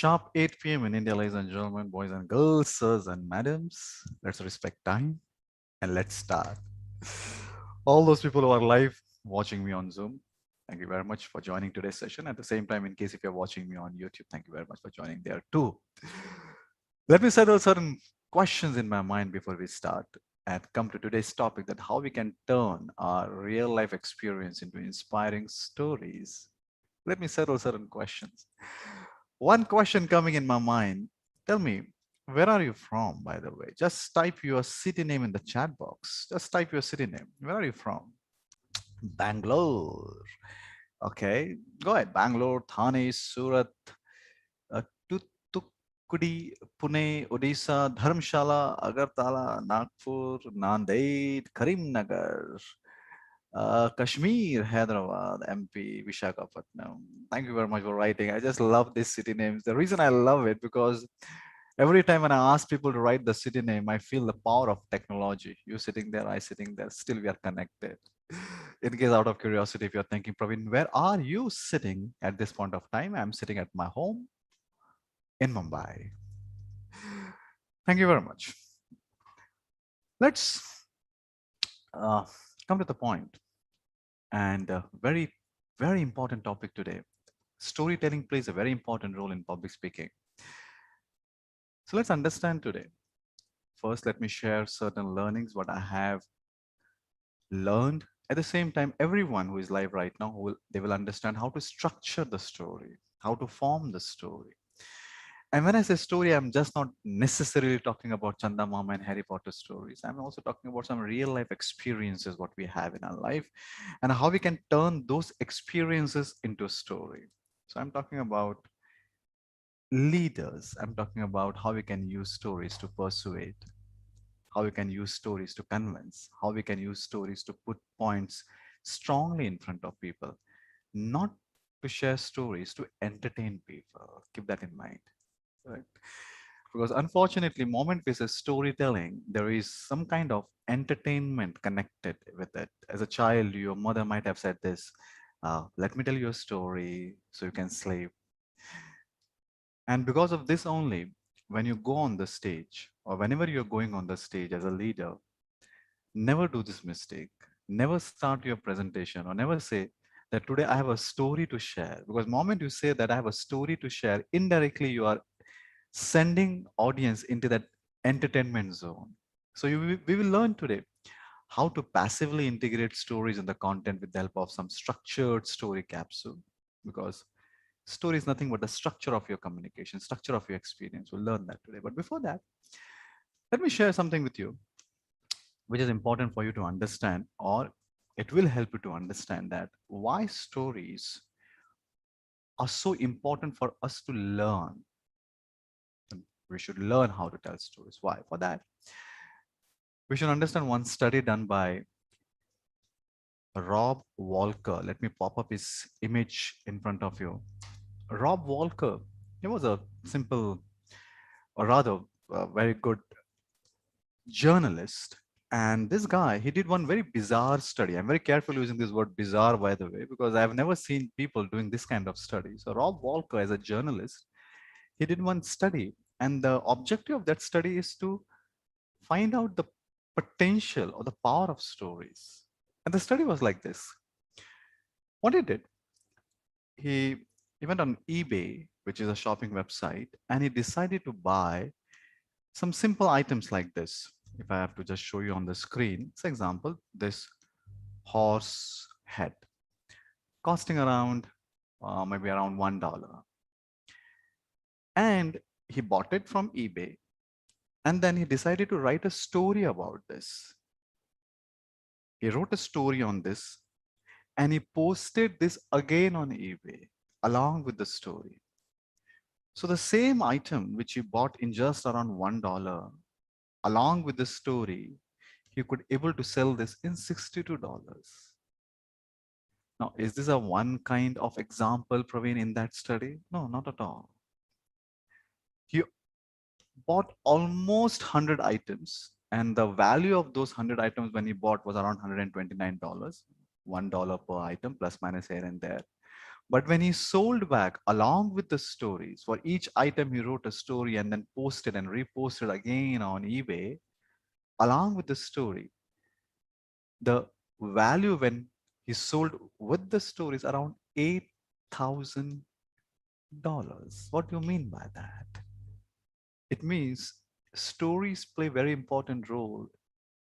Sharp 8 p.m. in India, ladies and gentlemen, boys and girls, sirs and madams. Let's respect time and let's start. All those people who are live watching me on Zoom, thank you very much for joining today's session. At the same time, in case if you're watching me on YouTube, thank you very much for joining there too. Let me settle certain questions in my mind before we start and come to today's topic, that how we can turn our real life experience into inspiring stories. Let me settle certain questions. One question coming in my mind. Tell me, where are you from, by the way? Just type your city name in the chat box. Just type your city name. Where are you from? Bangalore. Okay, go ahead. Bangalore, Thane, Surat, Toothukudi, Pune, Odisha, Dharamshala, Agartala, Nagpur, Nanded, Karimnagar, Kashmir, Hyderabad, MP, Vishakhapatnam. Thank you very much for writing. I just love these city names. The reason I love it because every time when I ask people to write the city name, I feel the power of technology. You sitting there, I sitting there, still we are connected. In case out of curiosity, if you're thinking, Praveen, where are you sitting at this point of time? I'm sitting at my home in Mumbai. Thank you very much. Let's uh, come to the point. And very, very important topic today. Storytelling plays a very important role in public speaking. So let's understand today. First, let me share certain learnings, what I have learned. At the same time, everyone who is live right now, they will understand how to structure the story, how to form the story. And when I say story, I'm just not necessarily talking about Chanda Mama and Harry Potter stories. I'm also talking about some real life experiences, what we have in our life, and how we can turn those experiences into a story. So I'm talking about leaders. I'm talking about how we can use stories to persuade, how we can use stories to convince, how we can use stories to put points strongly in front of people, not to share stories to entertain people. Keep that in mind. Right? Because unfortunately, moment we say storytelling, there is some kind of entertainment connected with it. As a child, your mother might have said this, let me tell you a story so you can sleep. And because of this only, when you go on the stage or whenever you're going on the stage as a leader, never do this mistake. Never start your presentation or never say that today I have a story to share. Because moment you say that I have a story to share, indirectly you are sending audience into that entertainment zone. So we will learn today how to passively integrate stories in the content with the help of some structured story capsule. Because story is nothing but the structure of your communication, structure of your experience. We'll learn that today. But before that, let me share something with you, which is important for you to understand, or it will help you to understand that why stories are so important for us to learn. We should learn how to tell stories. Why? For that, we should understand one study done by Rob Walker. Let me pop up his image in front of you. Rob Walker, he was a simple, or rather, a very good journalist. And this guy, he did one very bizarre study. I'm very careful using this word bizarre, by the way, because I've never seen people doing this kind of study. So Rob Walker, as a journalist, he did one study. And the objective of that study is to find out the potential or the power of stories. And the study was like this. What he did, he, he went on eBay, which is a shopping website, and he decided to buy some simple items like this. If I have to just show you on the screen, for example, this horse head costing around maybe around $1. And he bought it from eBay. And then he decided to write a story about this. He wrote a story on this and he posted this again on eBay along with the story. So the same item which he bought in just around $1, along with the story, he could able to sell this in $62. Now, is this a one kind of example, Praveen, in that study? No, not at all. He bought almost 100 items, and the value of those 100 items when he bought was around $129, $1 per item, plus minus here and there. But when he sold back along with the stories, for each item he wrote a story and then posted and reposted again on eBay, along with the story, the value when he sold with the stories around $8,000. What do you mean by that? It means stories play very important role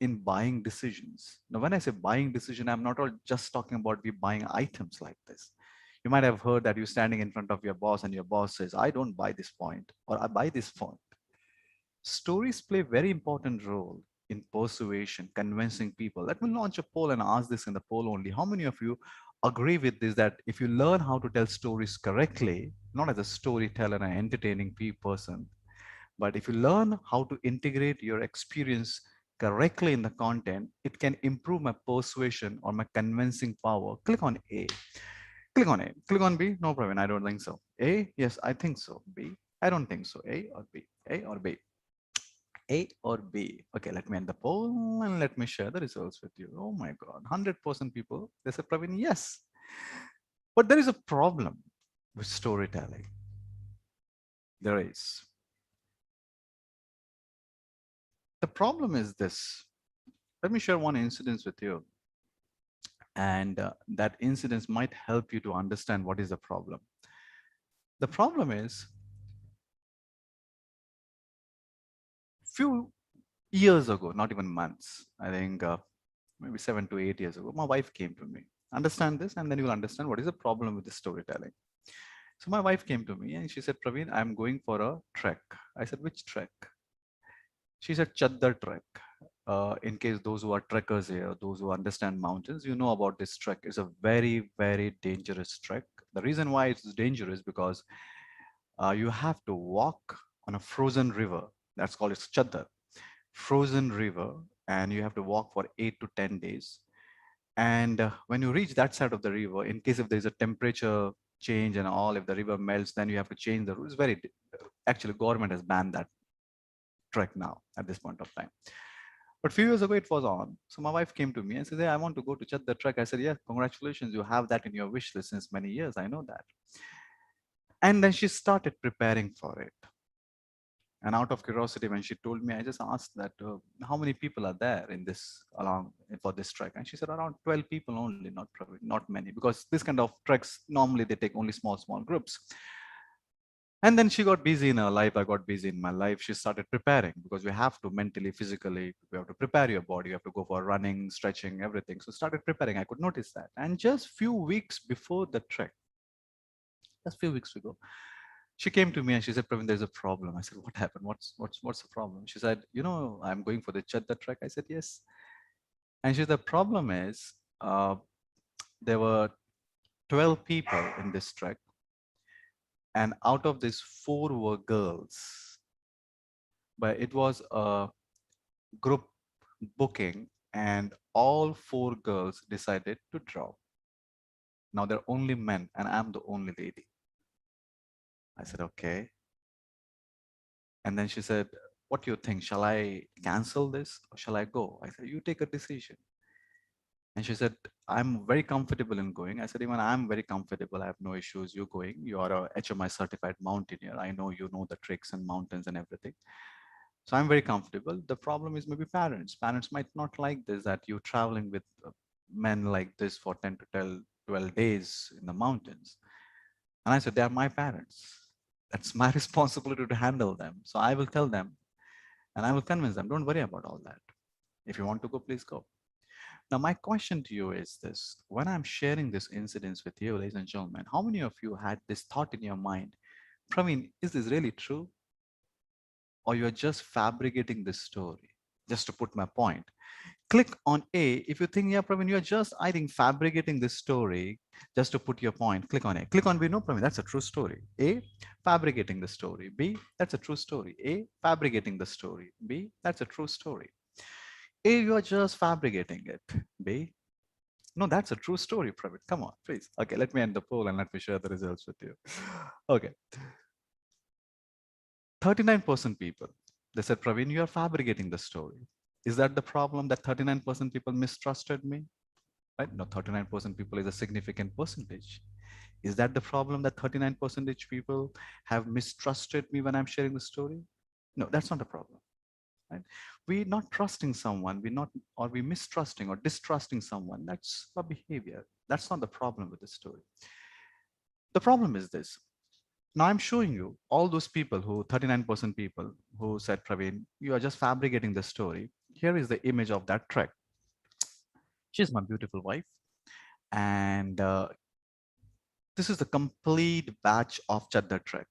in buying decisions. Now, when I say buying decision, I'm not all just talking about we buying items like this. You might have heard that you're standing in front of your boss and your boss says, I don't buy this point or I buy this point. Stories play very important role in persuasion, convincing people. Let me launch a poll and ask this in the poll only. How many of you agree with this that if you learn how to tell stories correctly, not as a storyteller and an entertaining person, but if you learn how to integrate your experience correctly in the content, it can improve my persuasion or my convincing power. Click on A. Click on A. Click on B. No problem. I don't think so. A. Yes, I think so. B. I don't think so. A or B. A or B. A or B. Okay, let me end the poll and let me share the results with you. Oh my God, 100% people, they said, Praveen, yes. But there is a problem with storytelling. There is. The problem is this. Let me share one incident with you. And that incident might help you to understand what is the problem. The problem is, few years ago, not even months, I think maybe 7 to 8 years ago, my wife came to me. Understand this, and then you will understand what is the problem with the storytelling. So my wife came to me and she said, Praveen, I'm going for a trek. I said, which trek? She said, Chaddar trek. In case those who are trekkers here, those who understand mountains, you know about this trek. It's a very, very dangerous trek. The reason why it's dangerous because you have to walk on a frozen river. That's called it's Chaddar, frozen river, and you have to walk for 8 to 10 days. And when you reach that side of the river, in case if there's a temperature change and all, if the river melts, then you have to change the route. It's very, actually, government has banned that trek now at this point of time. But a few years ago, it was on. So my wife came to me and said, hey, I want to go to Chaddar trek. I said, yeah, congratulations. You have that in your wish list since many years. I know that. And then she started preparing for it. And out of curiosity, when she told me, I just asked that, how many people are there in this along for this trek? And she said around 12 people only, not many, because this kind of treks, normally they take only small groups. And then she got busy in her life. I got busy in my life. She started preparing because we have to mentally, physically, we have to prepare your body. You have to go for running, stretching, everything. So started preparing. I could notice that. And just few weeks before the trek, just few weeks ago, she came to me and she said, Praveen, there's a problem. I said, what happened? What's the problem? She said, I'm going for the Chaddar trek. I said, yes. And she said, the problem is there were 12 people in this trek. And out of these, 4 were girls. But it was a group booking and all 4 girls decided to drop. Now they're only men and I'm the only lady. I said, okay. And then she said, what do you think? Shall I cancel this or shall I go? I said, you take a decision. And she said, I'm very comfortable in going. I said, even I'm very comfortable. I have no issues. You're going. You are a HMI certified mountaineer. I know you know the tricks and mountains and everything. So I'm very comfortable. The problem is maybe parents. Parents might not like this, that you're traveling with men like this for 10 to 12 days in the mountains. And I said, they are my parents. That's my responsibility to handle them. So I will tell them and I will convince them, don't worry about all that. If you want to go, please go. Now, my question to you is this. When I'm sharing this incidents with you, ladies and gentlemen, how many of you had this thought in your mind? Praveen, is this really true? Or you're just fabricating this story? Just to put my point. Click on A. If you think, yeah, Praveen, you're just, I think, fabricating this story just to put your point. Click on A. Click on B. No, Praveen, that's a true story. A, fabricating the story. B, that's a true story. A, fabricating the story. B, that's a true story. A, you're just fabricating it. B, no, that's a true story, Praveen. Come on, please. Okay, let me end the poll and let me share the results with you. Okay. 39% people, they said, Praveen, you are fabricating the story. Is that the problem that 39% people mistrusted me? Right? No, 39% people is a significant percentage. Is that the problem, that 39% people have mistrusted me when I'm sharing the story? No, that's not the problem. Right? We're not trusting someone, we're not, or we mistrusting or distrusting someone. That's a behavior. That's not the problem with the story. The problem is this. Now I'm showing you all those people who 39% people who said, Praveen, you are just fabricating the story. Here is the image of that trek. She's my beautiful wife. And this is the complete batch of Chadda trek.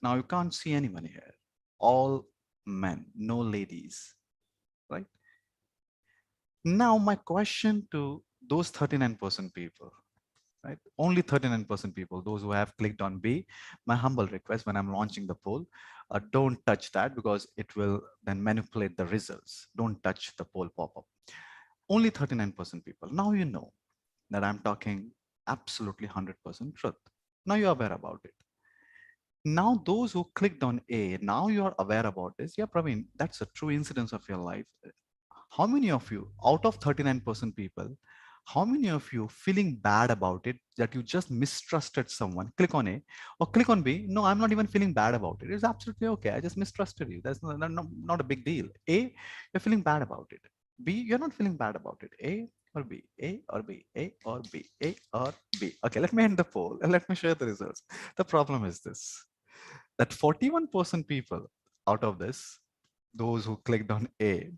Now you can't see anyone here. All men, no ladies, right? Now my question to those 39% people, right? Only 39% people, those who have clicked on B, my humble request when I'm launching the poll, don't touch that because it will then manipulate the results. Don't touch the poll pop-up. Only 39% people. Now you know that I'm talking absolutely 100% truth. Now you're aware about it. Now those who clicked on A, now you are aware about this. Yeah, Praveen, that's a true incidence of your life. How many of you, out of 39% people, how many of you feeling bad about it that you just mistrusted someone? Click on A or click on B. No, I'm not even feeling bad about it. It's absolutely okay. I just mistrusted you. That's not a big deal. A, you're feeling bad about it. B, you're not feeling bad about it. A or B, A or B, A or B, A or B. Okay, let me end the poll and let me share the results. The problem is this, that 41% people out of this, those who clicked on A,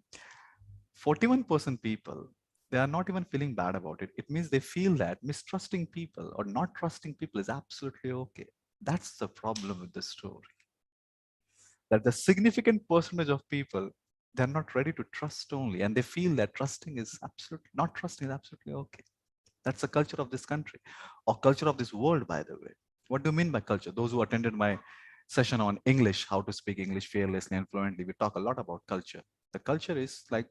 41% people, they are not even feeling bad about it. It means they feel that mistrusting people or not trusting people is absolutely okay. That's the problem with the story. That the significant percentage of people, they're not ready to trust only, and they feel that trusting is absolutely, not trusting is absolutely okay. That's the culture of this country or culture of this world, by the way. What do you mean by culture? Those who attended my session on English, how to speak English fearlessly and fluently, we talk a lot about culture. The culture is like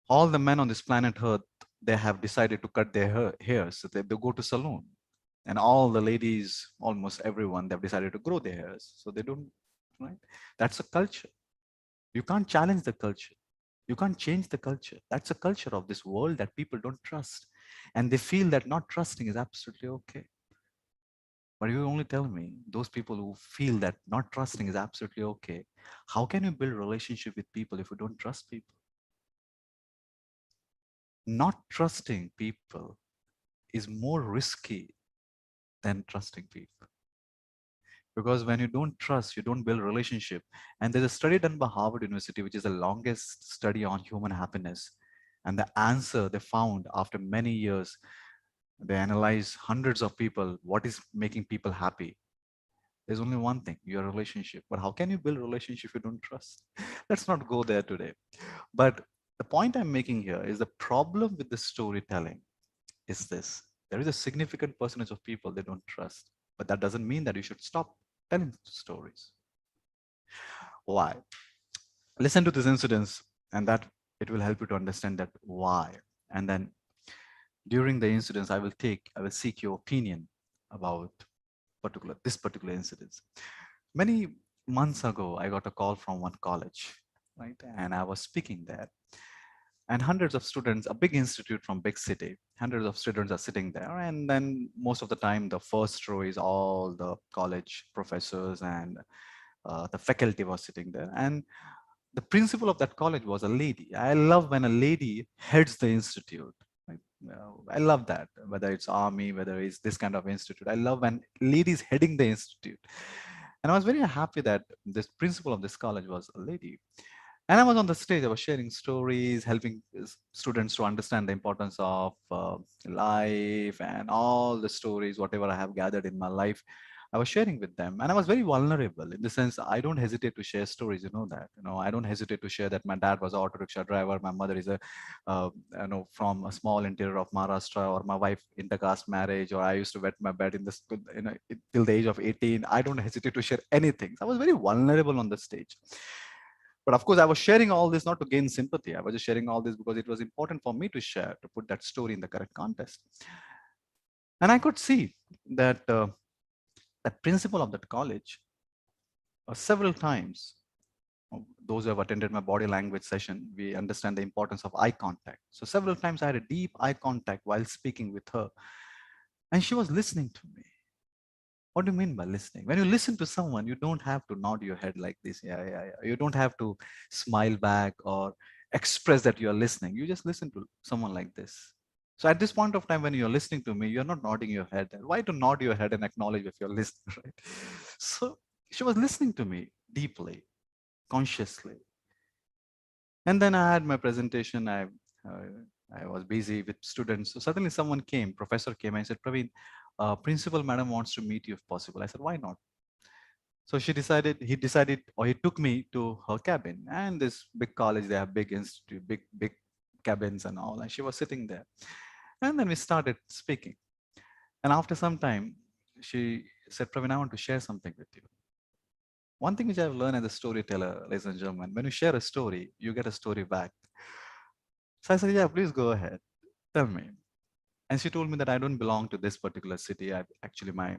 all the men on this planet Earth, they have decided to cut their hair, so they go to salon. And all the ladies, almost everyone, they've decided to grow their hairs. So they don't, right? That's a culture. You can't challenge the culture. You can't change the culture. That's a culture of this world that people don't trust. And they feel that not trusting is absolutely okay. But you only tell me those people who feel that not trusting is absolutely okay. How can you build relationship with people if you don't trust people? Not trusting people is more risky than trusting people. Because when you don't trust, you don't build relationship. And there's a study done by Harvard University, which is the longest study on human happiness. And the answer they found after many years, they analyzed hundreds of people, what is making people happy? There's only one thing, your relationship. But how can you build relationship if you don't trust? Let's not go there today. But the point I'm making here is the problem with the storytelling is this. There is a significant percentage of people they don't trust, but that doesn't mean that you should stop telling stories. Why? Listen to this incidents and that it will help you to understand that why. And then during the incidents, I will seek your opinion about this particular incident. Many months ago, I got a call from one college, right? And I was speaking there. And hundreds of students, a big institute from big city, hundreds of students are sitting there. And then most of the time, the first row is all the college professors and the faculty was sitting there. And the principal of that college was a lady. I love when a lady heads the institute. Right? I love that, whether it's army, whether it's this kind of institute. I love when ladies heading the institute. And I was very happy that this principal of this college was a lady. And I was on the stage, I was sharing stories, helping students to understand the importance of life and all the stories, whatever I have gathered in my life. I was sharing with them, and I was very vulnerable in the sense I don't hesitate to share stories. You know that. You know, I don't hesitate to share that my dad was an auto rickshaw driver, my mother is a, from a small interior of Maharashtra, or my wife intercaste marriage, or I used to wet my bed in this, till the age of 18. I don't hesitate to share anything. So I was very vulnerable on the stage. But of course, I was sharing all this not to gain sympathy. I was just sharing all this because it was important for me to share, to put that story in the correct context. And I could see that the principal of that college, several times, those who have attended my body language session, we understand the importance of eye contact. So several times I had a deep eye contact while speaking with her. And she was listening to me. What do you mean by listening? When you listen to someone, you don't have to nod your head like this. Yeah, yeah, yeah. You don't have to smile back or express that you are listening. You just listen to someone like this. So at this point of time, when you're listening to me, you're not nodding your head. Why to nod your head and acknowledge if you're listening, right? So she was listening to me deeply, consciously. And then I had my presentation. I was busy with students. So suddenly someone came, professor came and said, Praveen, principal madam wants to meet you if possible. I said, why not? So he decided, or he took me to her cabin. And this big college, they have big institute, big cabins and all. And she was sitting there. And then we started speaking. And after some time, she said, Praveen, I want to share something with you. One thing which I've learned as a storyteller, ladies and gentlemen, when you share a story, you get a story back. So I said, yeah, please go ahead. Tell me. And she told me that I don't belong to this particular city. Actually, my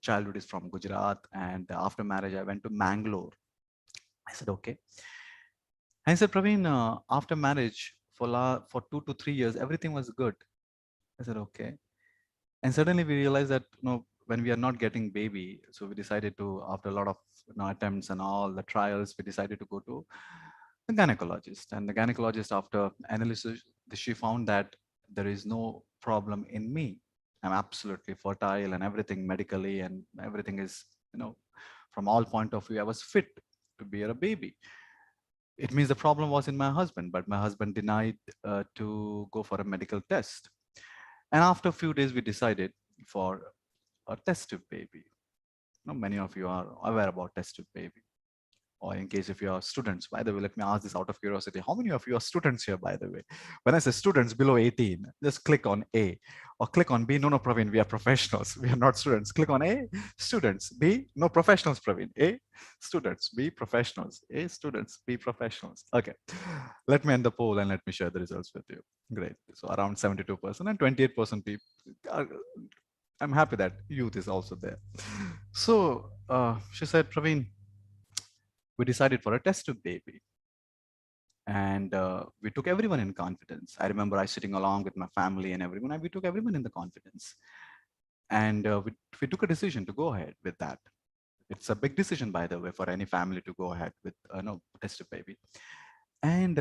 childhood is from Gujarat. And after marriage, I went to Mangalore. I said, okay. And he said, Praveen, after marriage, for 2 to 3 years, everything was good. I said, okay. And suddenly we realized that, when we are not getting baby, so we decided to, after a lot of attempts and all the trials, we decided to go to the gynecologist. And the gynecologist, after analysis, she found that there is no problem in me. I'm absolutely fertile and everything medically, and everything is, from all point of view, I was fit to bear a baby. It means the problem was in my husband, but my husband denied to go for a medical test. And after a few days, we decided for a test tube baby. Many of you are aware about test tube baby. Or in case if you are students, by the way, let me ask this out of curiosity. How many of you are students here, by the way? When I say students below 18, just click on A or click on B. No, no, Praveen, we are professionals. We are not students. Click on A, students. B, no, professionals, Praveen. A, students. B, professionals. A, students. B, professionals. Okay. Let me end the poll and let me share the results with you. Great. So around 72% and 28% people. I'm happy that youth is also there. So she said, Praveen, we decided for a test tube baby. And we took everyone in confidence. I remember I sitting along with my family and everyone, and we took everyone in the confidence. And we took a decision to go ahead with that. It's a big decision, by the way, for any family to go ahead with no test tube baby. And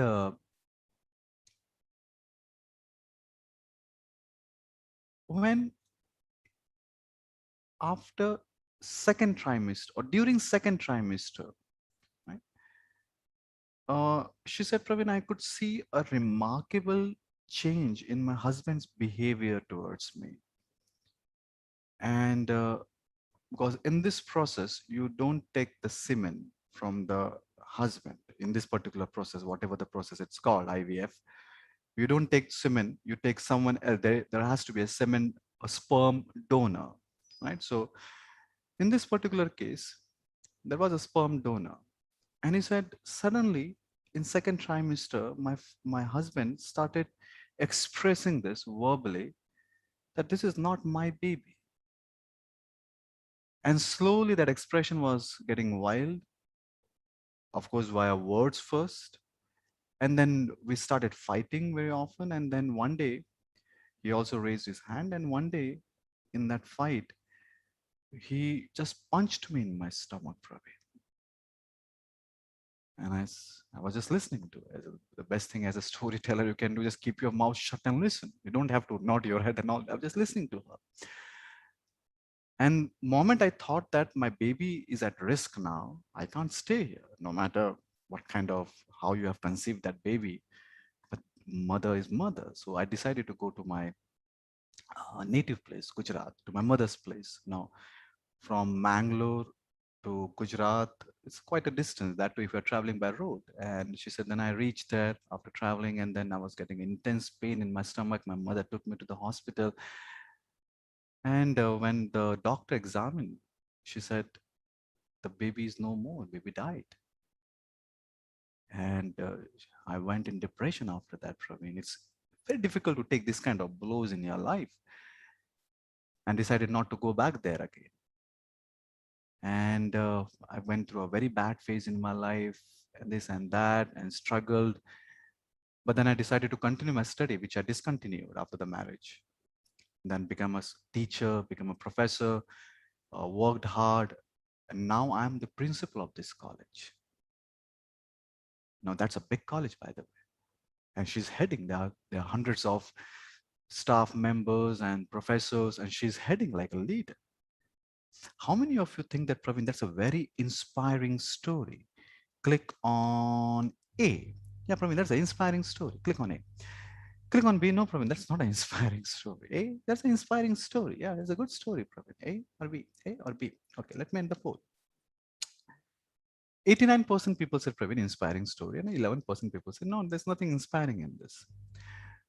when after second trimester or during second trimester, right, she said, Praveen, I could see a remarkable change in my husband's behavior towards me. And because in this process, you don't take the semen from the husband. In this particular process, whatever the process it's called, IVF, you don't take semen, you take someone else. There has to be a semen, a sperm donor, right? So in this particular case, there was a sperm donor. And he said, suddenly in second trimester, my husband started expressing this verbally that this is not my baby. And slowly that expression was getting wild, of course, via words first. And then we started fighting very often. And then one day he also raised his hand. And one day in that fight, he just punched me in my stomach, Praveen. And I was just listening to it. The best thing as a storyteller you can do, just keep your mouth shut and listen. You don't have to nod your head and all. I was just listening to her. And moment I thought that my baby is at risk now, I can't stay here, no matter what kind of how you have conceived that baby. But mother is mother. So I decided to go to my native place, Gujarat, to my mother's place. Now, from Mangalore to Gujarat, it's quite a distance. That way, if you're traveling by road. And she said, then I reached there after traveling, and then I was getting intense pain in my stomach. My mother took me to the hospital. And when the doctor examined, she said, the baby is no more, baby died. And I went in depression after that, Praveen. It's very difficult to take this kind of blows in your life, and decided not to go back there again. And I went through a very bad phase in my life, and this and that, and struggled. But then I decided to continue my study, which I discontinued after the marriage. then become a teacher, become a professor, worked hard, and now I'm the principal of this college. Now that's a big college, by the way. And she's heading, there are hundreds of staff members and professors, and she's heading like a leader. How many of you think that, Praveen, that's a very inspiring story? Click on A. Yeah, Praveen, that's an inspiring story. Click on A. Click on B. No, Praveen, that's not an inspiring story. A, that's an inspiring story. Yeah, that's a good story, Praveen. A or B? A or B? Okay, let me end the poll. 89% people said, Praveen, inspiring story, and 11% people said, no, there's nothing inspiring in this.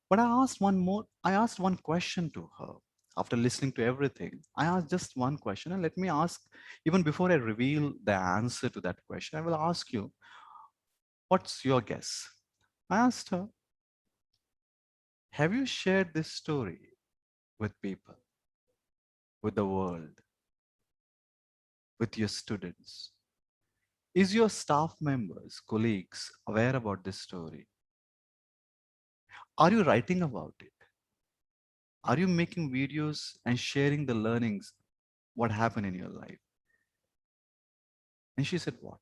But I asked one question to her after listening to everything. I asked just one question, and let me ask, even before I reveal the answer to that question, I will ask you, what's your guess? I asked her, have you shared this story with people, with the world, with your students? Is your staff members, colleagues aware about this story? Are you writing about it? Are you making videos and sharing the learnings, what happened in your life? And she said, what?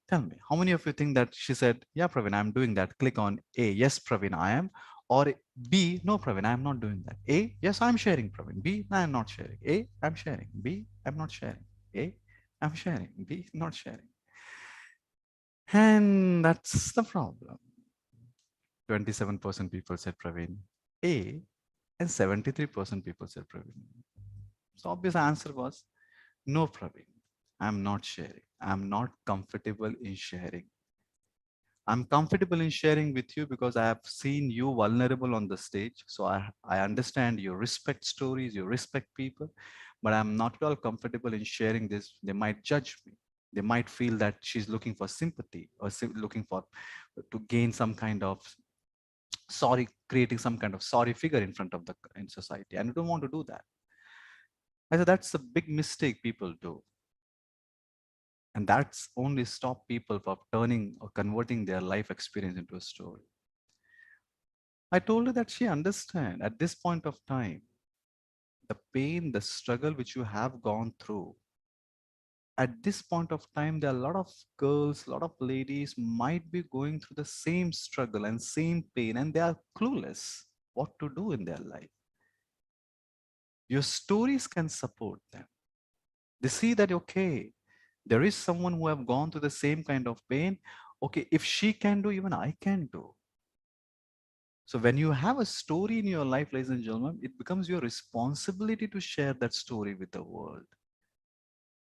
Tell me, how many of you think that she said, yeah, Praveen, I'm doing that. Click on A, yes, Praveen, I am. Or B, no, Praveen, I'm not doing that. A, yes, I'm sharing, Praveen. B, no, I'm not sharing. A, I'm sharing. B, I'm not sharing. A, I'm sharing. B, not sharing. And that's the problem. 27% people said Praveen A, and 73% people said Praveen. So obvious answer was no, Praveen. I'm not sharing. I'm not comfortable in sharing. I'm comfortable in sharing with you because I have seen you vulnerable on the stage. So I understand you respect stories, you respect people, but I'm not at all comfortable in sharing this. They might judge me. They might feel that she's looking for sympathy or looking for to gain some kind of sorry, creating some kind of sorry figure in front of the in society. And I don't want to do that. I said that's a big mistake people do. And that's only stop people from turning or converting their life experience into a story. I told her that she understand at this point of time, the pain, the struggle which you have gone through. At this point of time, there are a lot of girls, a lot of ladies might be going through the same struggle and same pain, and they are clueless what to do in their life. Your stories can support them. They see that, okay, there is someone who have gone through the same kind of pain. Okay, if she can do, even I can do. So when you have a story in your life, ladies and gentlemen, it becomes your responsibility to share that story with the world.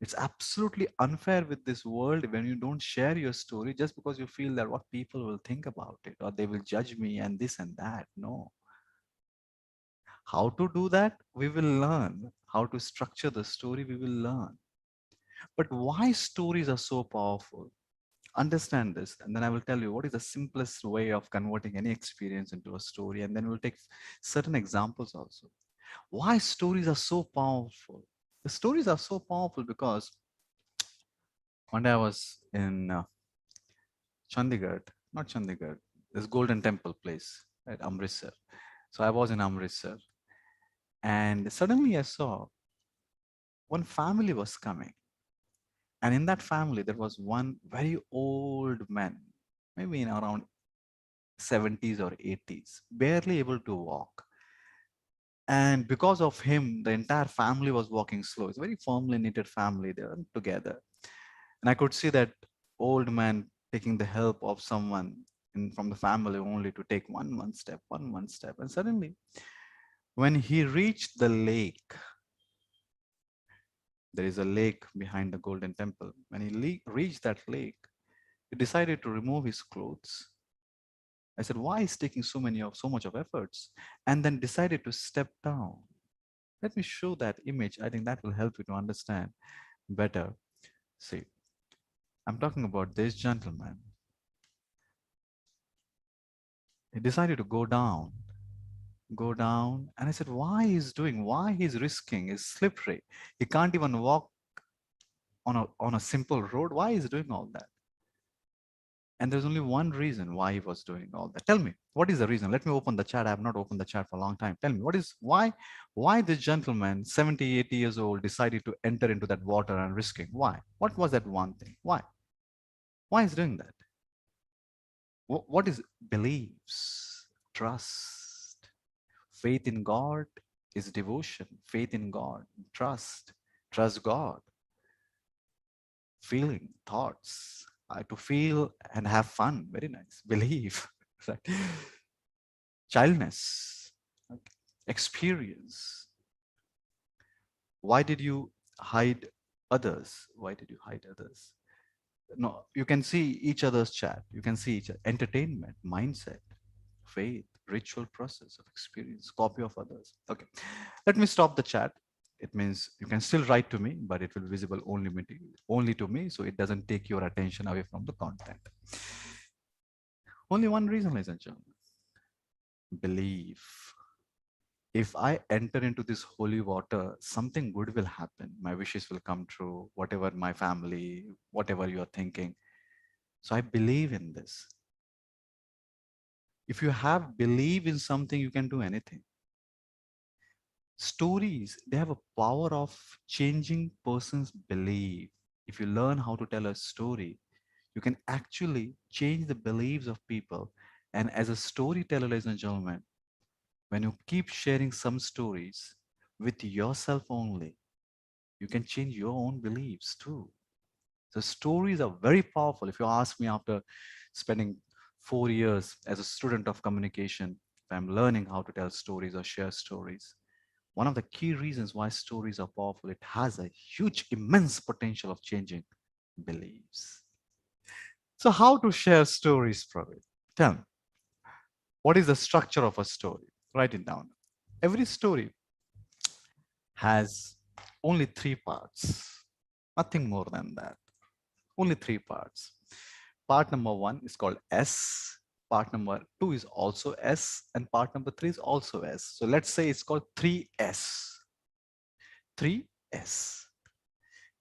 It's absolutely unfair with this world when you don't share your story just because you feel that what people will think about it or they will judge me and this and that. No. How to do that? We will learn. How to structure the story? We will learn. But why stories are so powerful? Understand this, and then I will tell you what is the simplest way of converting any experience into a story, and then we'll take certain examples also. Why stories are so powerful? The stories are so powerful because one day I was in Chandigarh, not Chandigarh, this Golden Temple place at Amritsar. So I was in Amritsar, and suddenly I saw one family was coming. And in that family, there was one very old man, maybe in around 70s or 80s, barely able to walk. And because of him, the entire family was walking slow. It's a very firmly knitted family. They were together. And I could see that old man taking the help of someone from the family only to take one step. And suddenly, when he reached the lake, there is a lake behind the Golden Temple. When he reached that lake, he decided to remove his clothes. I said, why is taking so much of efforts? And then decided to step down. Let me show that image. I think that will help you to understand better. See, I'm talking about this gentleman. He decided to go down. And I said, why he's risking? It's slippery. He can't even walk on a simple road. Why is he doing all that? And there's only one reason why he was doing all that. Tell me, what is the reason? Let me open the chat. I have not opened the chat for a long time. Tell me, why this gentleman, 70, 80 years old, decided to enter into that water and risking? Why? What was that one thing? Why? Why is doing that? What is beliefs, trust, faith in God is devotion, faith in God, trust God, feeling, thoughts, to feel and have fun. Very nice. Believe, right? Childness, okay. Experience. Why did you hide others? Why did you hide others? No, you can see each other's chat. You can see each other. Entertainment, mindset, faith, ritual process of experience, copy of others. Okay, let me stop the chat. It means you can still write to me, but it will be visible only to me, so it doesn't take your attention away from the content. Only one reason, ladies and gentlemen: belief. If I enter into this holy water, something good will happen. My wishes will come true, whatever my family, whatever you're thinking. So I believe in this. If you have belief in something, you can do anything. Stories, they have a power of changing person's belief. If you learn how to tell a story, you can actually change the beliefs of people. And as a storyteller, ladies and gentlemen, when you keep sharing some stories with yourself only, you can change your own beliefs too. So stories are very powerful. If you ask me, after spending 4 years as a student of communication, if I'm learning how to tell stories or share stories, one of the key reasons why stories are powerful, it has a huge, immense potential of changing beliefs. So how to share stories, Praveen? Tell me, what is the structure of a story? Write it down. Every story has only three parts, nothing more than that. Only three parts. Part number one is called S. Part number two is also S. And part number three is also S. So let's say it's called 3S. 3S.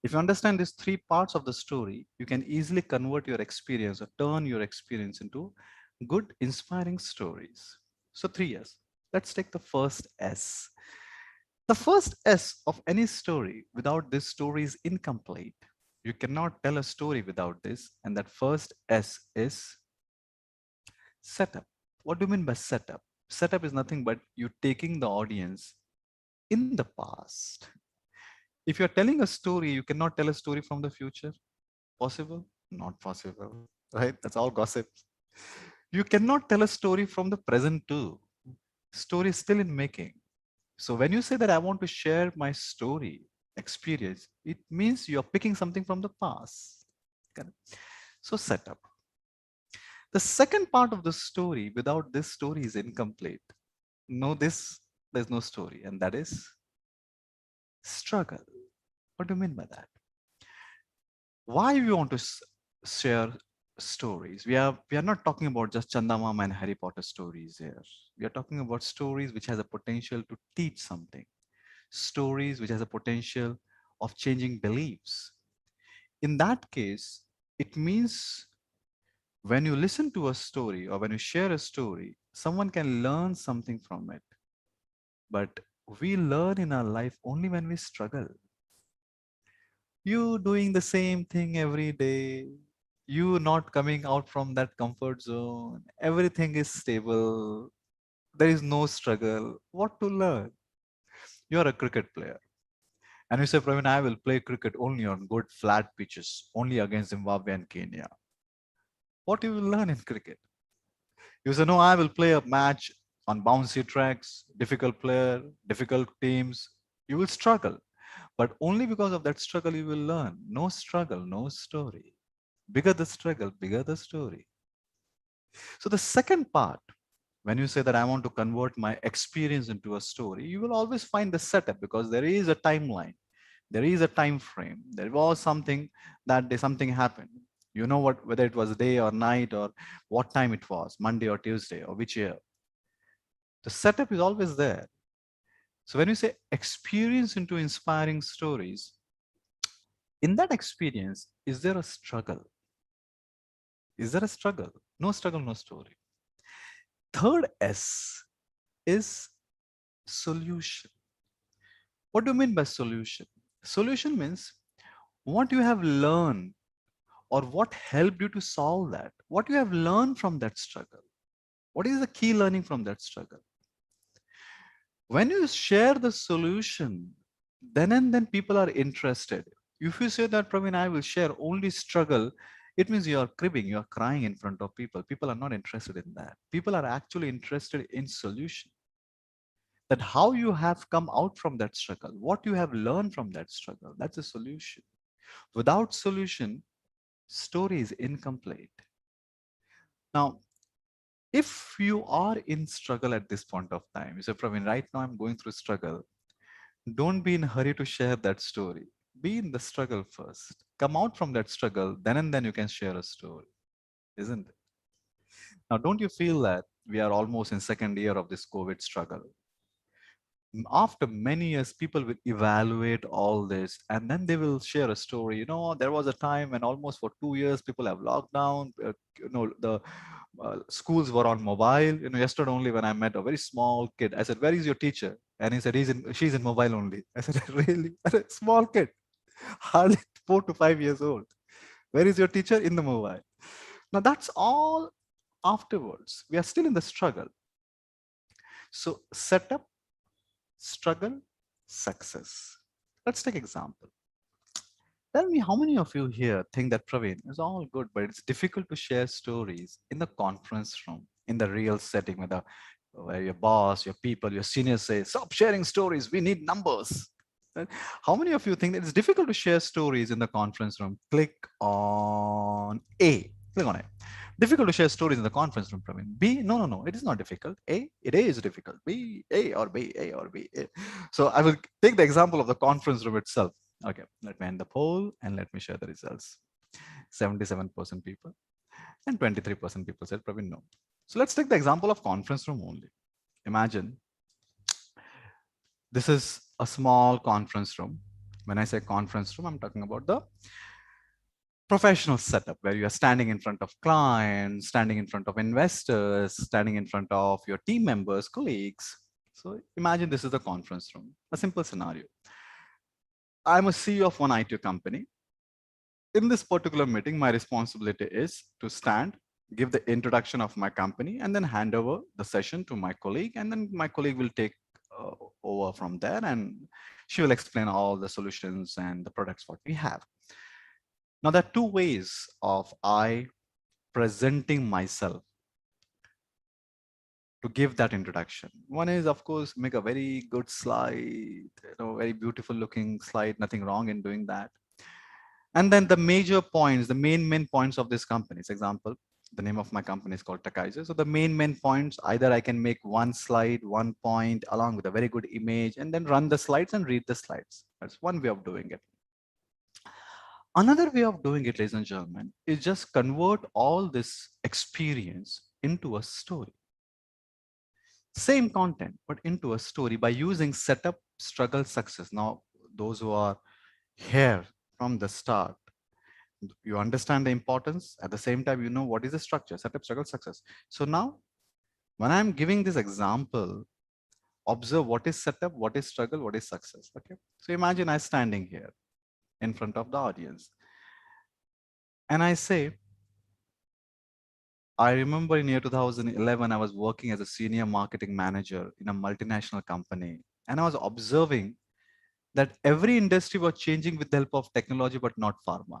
If you understand these three parts of the story, you can easily convert your experience or turn your experience into good, inspiring stories. So 3S. Let's take the first S. The first S of any story, without this story, is incomplete. You cannot tell a story without this. And that first S is setup. What do you mean by setup? Setup is nothing but you taking the audience in the past. If you're telling a story, you cannot tell a story from the future. Possible? Not possible, right? That's all gossip. You cannot tell a story from the present too. Story is still in making. So when you say that I want to share my story, experience, it means you're picking something from the past. Correct? So setup. The second part of the story, without this story, is incomplete. No this, there's no story, and that is struggle. What do you mean by that? Why we want to share stories? We are not talking about just Chandamama and Harry Potter stories here. We are talking about stories which has a potential to teach something. Stories which has a potential of changing beliefs. In that case, it means when you listen to a story or when you share a story, someone can learn something from it. But we learn in our life only when we struggle. You doing the same thing every day, you not coming out from that comfort zone, everything is stable, there is no struggle. What to learn? You're a cricket player. And you say, Praveen, I will play cricket only on good flat pitches, only against Zimbabwe and Kenya. What you will learn in cricket? You say, no, I will play a match on bouncy tracks, difficult player, difficult teams. You will struggle. But only because of that struggle, you will learn. No struggle, no story. Bigger the struggle, bigger the story. So the second part, when you say that I want to convert my experience into a story, you will always find the setup because there is a timeline. There is a time frame. There was something that day, something happened. You know what, whether it was day or night or what time it was, Monday or Tuesday or which year. The setup is always there. So when you say experience into inspiring stories, in that experience, is there a struggle? Is there a struggle? No struggle, no story. Third S is solution. What do you mean by solution? Solution means what you have learned or what helped you to solve that, what you have learned from that struggle. What is the key learning from that struggle? When you share the solution, then and then people are interested. If you say that, Praveen, I will share only struggle, it means you are cribbing, you are crying in front of people. People are not interested in that. People are actually interested in solution. That how you have come out from that struggle, what you have learned from that struggle, that's a solution. Without solution, story is incomplete. Now, if you are in struggle at this point of time, you say, Praveen, right now I'm going through struggle. Don't be in a hurry to share that story. Be in the struggle first. Come out from that struggle, then and then you can share a story, isn't it? Now, don't you feel that we are almost in second year of this COVID struggle? After many years, people will evaluate all this and then they will share a story. There was a time when almost for 2 years people have locked down. The schools were on mobile. Yesterday only when I met a very small kid, I said, "Where is your teacher?" And he said, "She's in mobile only." I said, "Really?" I said, small kid, hardly 4 to 5 years old. Where is your teacher? In the mobile. Now that's all afterwards. We are still in the struggle. So setup, struggle, success. Let's take example. Tell me, how many of you here think that, Praveen, is all good, but it's difficult to share stories in the conference room, in the real setting, where your boss, your people, your seniors say, "Stop sharing stories. We need numbers." Right? How many of you think that it's difficult to share stories in the conference room? Click on A. Click on A. Difficult to share stories in the conference room, Praveen. B, no, no, no, it is not difficult. A, it is difficult. B, A or B, A or B. A. So I will take the example of the conference room itself. Okay, let me end the poll and let me share the results. 77% people and 23% people said probably no. So let's take the example of conference room only. Imagine this is a small conference room. When I say conference room, I'm talking about the professional setup where you are standing in front of clients, standing in front of investors, standing in front of your team members, colleagues. So imagine this is the conference room, a simple scenario. I'm a CEO of one IT company. In this particular meeting, my responsibility is to stand, give the introduction of my company, and then hand over the session to my colleague. And then my colleague will take uh, over from there and she will explain all the solutions and the products what we have. Now, there are two ways of I presenting myself to give that introduction. One is, of course, make a very good slide, very beautiful looking slide, nothing wrong in doing that. And then the major points, the main points of this company. For example, the name of my company is called Takaiser. So the main points, either I can make one slide, one point along with a very good image and then run the slides and read the slides. That's one way of doing it. Another way of doing it, ladies and gentlemen, is just convert all this experience into a story. Same content, but into a story by using setup, struggle, success. Now, those who are here from the start, you understand the importance. At the same time, you know what is the structure, setup, struggle, success. So now, when I'm giving this example, observe what is setup, what is struggle, what is success. Okay. So imagine I'm standing here in front of the audience and I say, I remember in year 2011, I was working as a senior marketing manager in a multinational company. And I was observing that every industry was changing with the help of technology, but not pharma.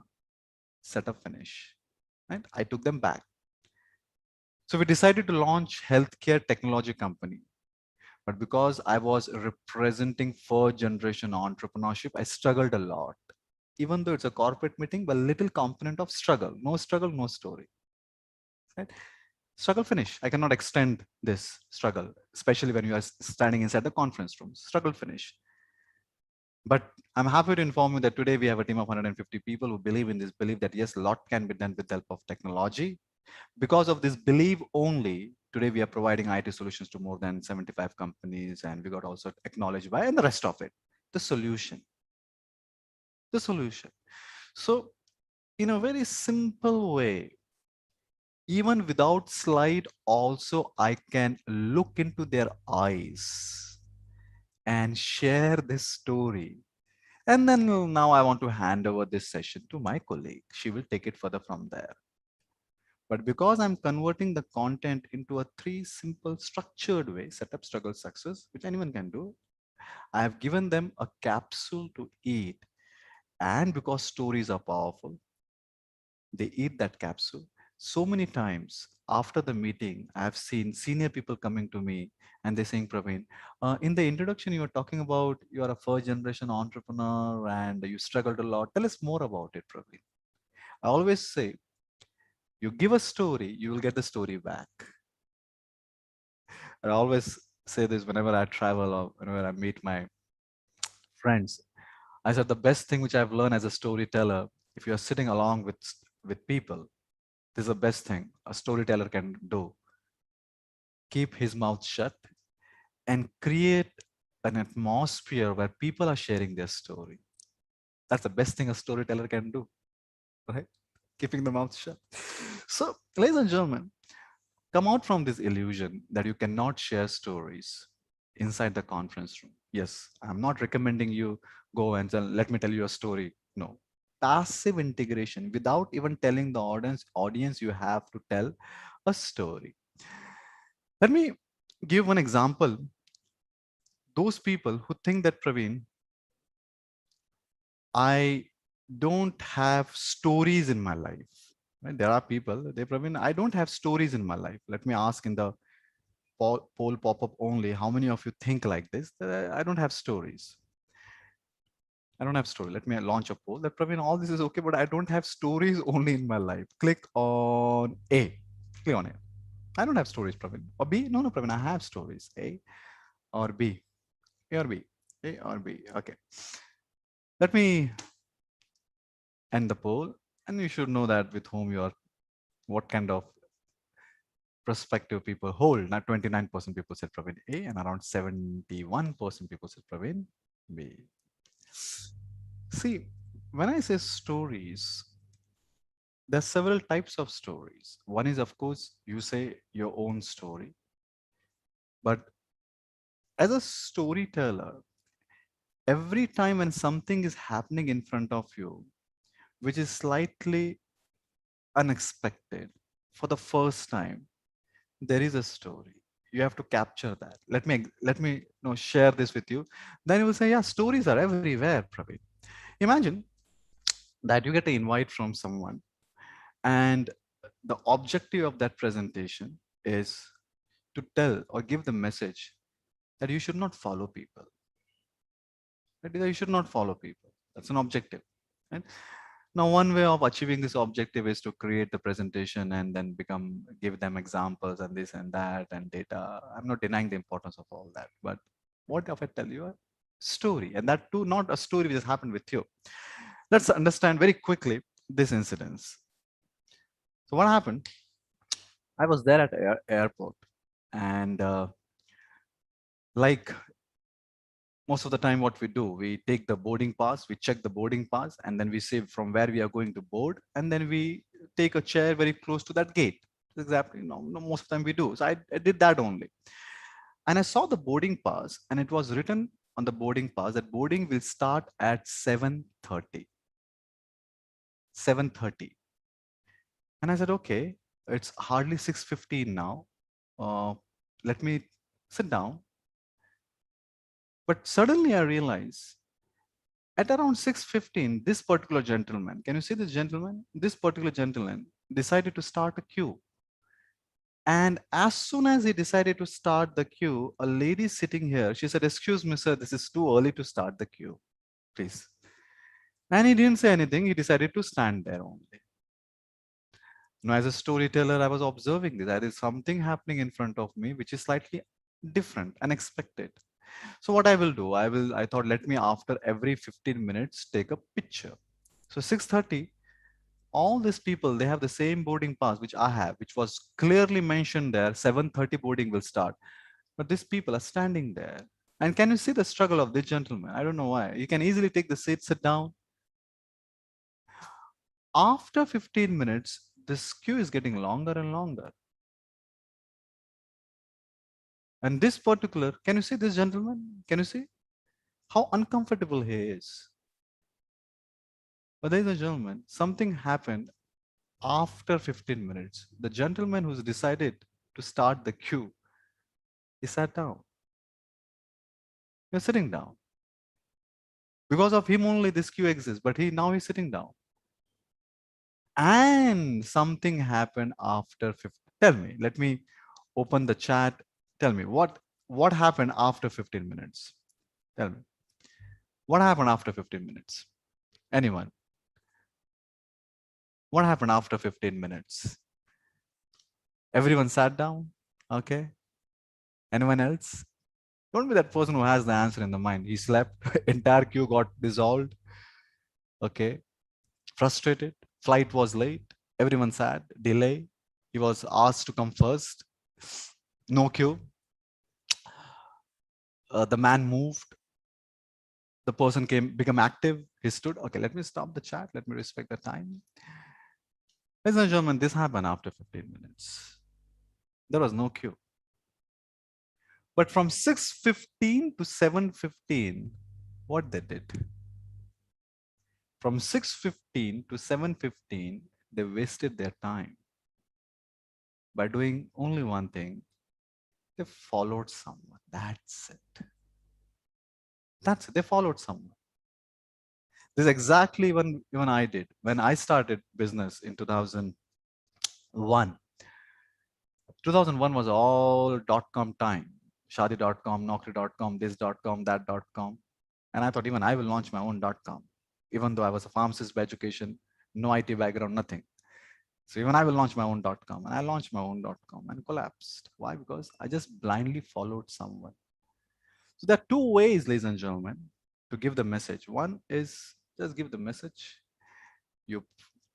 Setup, finish. Right? I took them back. So we decided to launch healthcare technology company. But because I was representing first generation entrepreneurship, I struggled a lot. Even though it's a corporate meeting, but little component of struggle. No struggle, no story. Right? Struggle, finish. I cannot extend this struggle, especially when you are standing inside the conference room. Struggle, finish. But I'm happy to inform you that today we have a team of 150 people who believe in this belief that yes, a lot can be done with the help of technology. Because of this belief only, today we are providing IT solutions to more than 75 companies, and we got also acknowledged by and the rest of it. The solution. The solution. So in a very simple way, Even without slide, also I can look into their eyes and share this story. And then now I want to hand over this session to my colleague. She will take it further from there. But because I'm converting the content into a three simple structured way, setup, struggle, success, which anyone can do, I have given them a capsule to eat. And because stories are powerful, they eat that capsule. So many times after the meeting, I've seen senior people coming to me and they're saying, Praveen, in the introduction, you were talking about you are a first generation entrepreneur and you struggled a lot. Tell us more about it, Praveen. I always say, you give a story, you will get the story back. I always say this whenever I travel or whenever I meet my friends. I said the best thing which I've learned as a storyteller, if you're sitting along with people, this is the best thing a storyteller can do. Keep his mouth shut and create an atmosphere where people are sharing their story. That's the best thing a storyteller can do, right? Keeping the mouth shut. So, ladies and gentlemen, come out from this illusion that you cannot share stories inside the conference room. Yes, I'm not recommending you go and tell, let me tell you a story. No. Passive integration without even telling the audience you have to tell a story. Let me give one example. Those people who think that Praveen, I don't have stories in my life. Right? There are people, they Praveen, I don't have stories in my life. Let me ask in the poll pop-up only, how many of you think like this? I don't have stories. I don't have story. Let me launch a poll that Praveen, all this is okay, but I don't have stories only in my life. Click on A. Click on A. I don't have stories, Praveen. Or B? No, Praveen, I have stories. A or B? A or B? A or B? Okay. Let me end the poll. And you should know that with whom you are, what kind of prospective people hold. Now 29% people said Praveen A and around 71% people said Praveen B. See, when I say stories, there's several types of stories. One is, of course, you say your own story. But as a storyteller, every time when something is happening in front of you, which is slightly unexpected for the first time, there is a story. You have to capture that. Let me share this with you. Then you will say, yeah, stories are everywhere, Praveen. Imagine that you get an invite from someone and the objective of that presentation is to tell or give the message that you should not follow people. That is, you should not follow people. That's an objective. Right? Now, one way of achieving this objective is to create the presentation and then give them examples and this and that and data. I'm not denying the importance of all that, but what if I tell you a story, and that too, not a story which has happened with you? Let's understand very quickly this incidence. So what happened? I was there at airport, and like most of the time what we do, we take the boarding pass, we check the boarding pass, and then we say from where we are going to board, and then we take a chair very close to that gate. Exactly, most of the time we do. So I did that only, and I saw the boarding pass, and it was written on the boarding pass that boarding will start at 7:30. 7:30. And I said, okay, it's hardly 6:15 now. Let me sit down. But suddenly I realized at around 6:15, this particular gentleman, can you see this gentleman? This particular gentleman decided to start a queue. And as soon as he decided to start the queue, a lady sitting here, she said, excuse me, sir, this is too early to start the queue, please. And he didn't say anything. He decided to stand there only. Now, as a storyteller, I was observing this. There is something happening in front of me, which is slightly different, unexpected. So what I will do, I thought, let me after every 15 minutes, take a picture. So 6:30, all these people, they have the same boarding pass, which I have, which was clearly mentioned there, 7:30 boarding will start. But these people are standing there. And can you see the struggle of this gentleman? I don't know why. You can easily take the seat, sit down. After 15 minutes, this queue is getting longer and longer. And this particular, can you see this gentleman? Can you see how uncomfortable he is? But there is a gentleman, something happened after 15 minutes. The gentleman who's decided to start the queue, he sat down. You're sitting down. Because of him only this queue exists, but now he's sitting down. And something happened after 15. Tell me, let me open the chat. Tell me what happened after 15 minutes. Tell me. What happened after 15 minutes? Anyone? What happened after 15 minutes? Everyone sat down? Okay. Anyone else? Don't be that person who has the answer in the mind. He slept, entire queue got dissolved. Okay. Frustrated. Flight was late. Everyone sad. Delay. He was asked to come first. No queue. The man moved. The person become active. He stood. Okay, let me stop the chat. Let me respect the time. Ladies and gentlemen, this happened after 15 minutes. There was no queue. But from 6:15 to 7:15, what they did? From 6:15 to 7:15, they wasted their time by doing only one thing. They followed someone. That's it. That's it. They followed someone. This is exactly when even I did. When I started business in 2001, 2001 was all .com time. Shadi.com, Naukri.com, this.com, that.com. And I thought even I will launch my own .com. Even though I was a pharmacist by education, no IT background, nothing. So even I will launch my own .com. And I launched my own .com and collapsed. Why? Because I just blindly followed someone. So there are two ways, ladies and gentlemen, to give the message. One is just give the message. You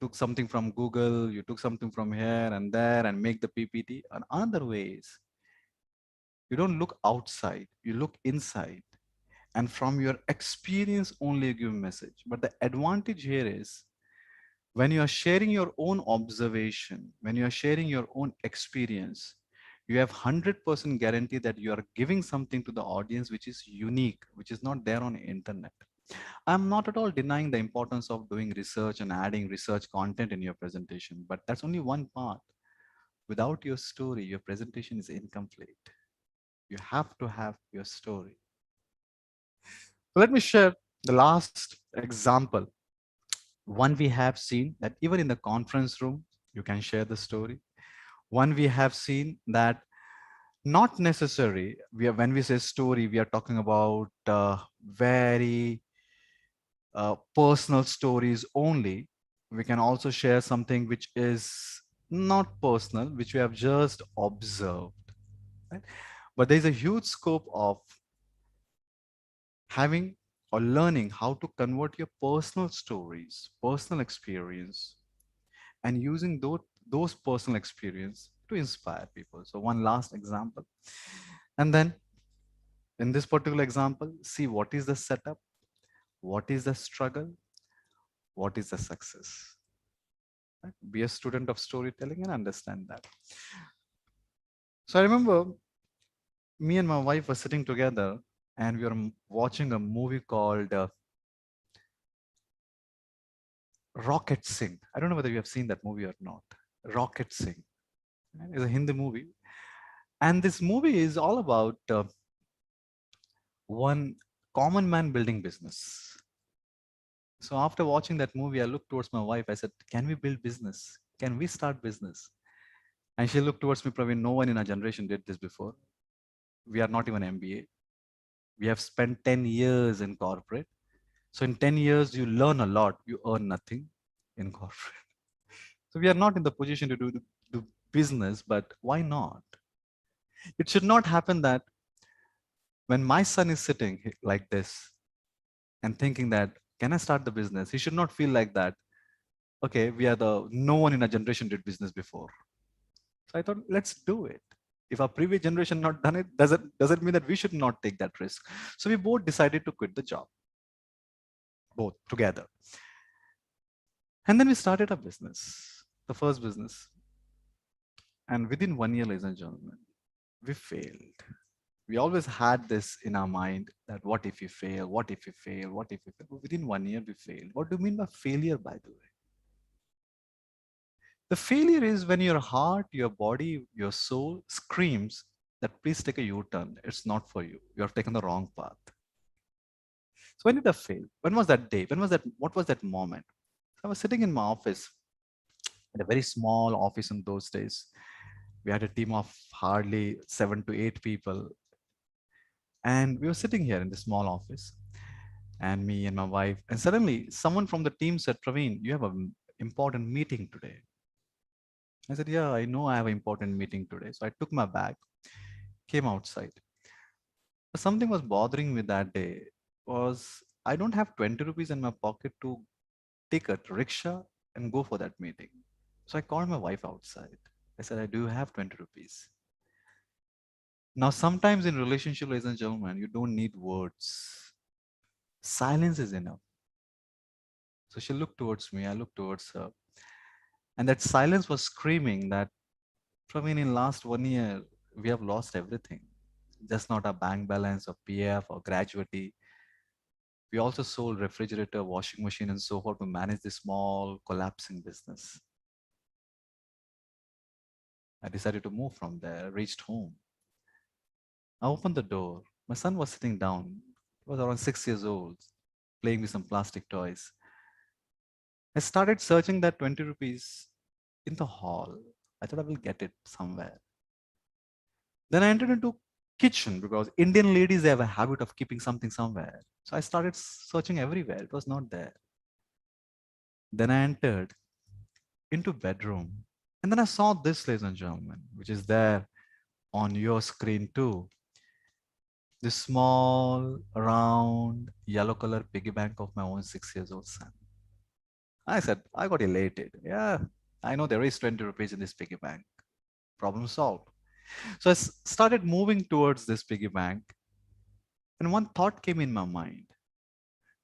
took something from Google, you took something from here and there and make the PPT. And another way is you don't look outside, you look inside. And from your experience only you give a message. But the advantage here is when you are sharing your own observation, when you are sharing your own experience, you have 100% guarantee that you are giving something to the audience which is unique, which is not there on the internet. I'm not at all denying the importance of doing research and adding research content in your presentation, but that's only one part. Without your story, your presentation is incomplete. You have to have your story. So let me share the last example. One we have seen that even in the conference room, you can share the story. One we have seen that not necessary. When we say story, we are talking about very personal stories only. We can also share something which is not personal, which we have just observed. Right? But there's a huge scope of having or learning how to convert your personal stories, personal experience, and using those personal experience to inspire people. So one last example. And then in this particular example, see what is the setup, what is the struggle, what is the success. Right? Be a student of storytelling and understand that. So I remember me and my wife were sitting together and we were watching a movie called Rocket Singh. I don't know whether you have seen that movie or not. Rocket Singh. It's a Hindi movie. And this movie is all about one common man building business. So after watching that movie, I looked towards my wife. I said, can we build business? Can we start business? And she looked towards me, Praveen, no one in our generation did this before. We are not even MBA. We have spent 10 years in corporate. So in 10 years, you learn a lot, you earn nothing in corporate. So we are not in the position to do business, but why not? It should not happen that when my son is sitting like this and thinking that, can I start the business? He should not feel like that. Okay, no one in our generation did business before. So I thought, let's do it. If our previous generation not done it, does it mean that we should not take that risk? So we both decided to quit the job, both together. And then we started a business. the first business. And within 1 year, ladies and gentlemen, we failed. We always had this in our mind that what if we fail? What if we fail? What if we fail? But within 1 year, we failed. What do you mean by failure, by the way? The failure is when your heart, your body, your soul screams that please take a U-turn. It's not for you. You have taken the wrong path. So when did I fail? When was that day? When was that? What was that moment? I was sitting in my office, in a very small office in those days. We had a team of hardly 7 to 8 people. And we were sitting here in the small office, and me and my wife. And suddenly, someone from the team said, Praveen, you have an important meeting today. I said, yeah, I know I have an important meeting today. So I took my bag, came outside. But something was bothering me that day was I don't have 20 rupees in my pocket to take a rickshaw and go for that meeting. So I called my wife outside. I said, I do have 20 rupees. Now, sometimes in relationship, ladies and gentlemen, you don't need words. Silence is enough. So she looked towards me, I looked towards her. And that silence was screaming that, Praveen, in last 1 year, we have lost everything. Just not our bank balance or PF or gratuity. We also sold refrigerator, washing machine, and so forth to manage this small collapsing business. I decided to move from there, reached home. I opened the door. My son was sitting down. He was around 6 years old, playing with some plastic toys. I started searching that 20 rupees in the hall. I thought I will get it somewhere. Then I entered into kitchen because Indian ladies, they have a habit of keeping something somewhere. So I started searching everywhere. It was not there. Then I entered into bedroom. And then I saw this, ladies and gentlemen, which is there on your screen too. This small, round, yellow color piggy bank of my own 6 years old son. I said, I got elated. Yeah, I know there is 20 rupees in this piggy bank. Problem solved. So I started moving towards this piggy bank. And one thought came in my mind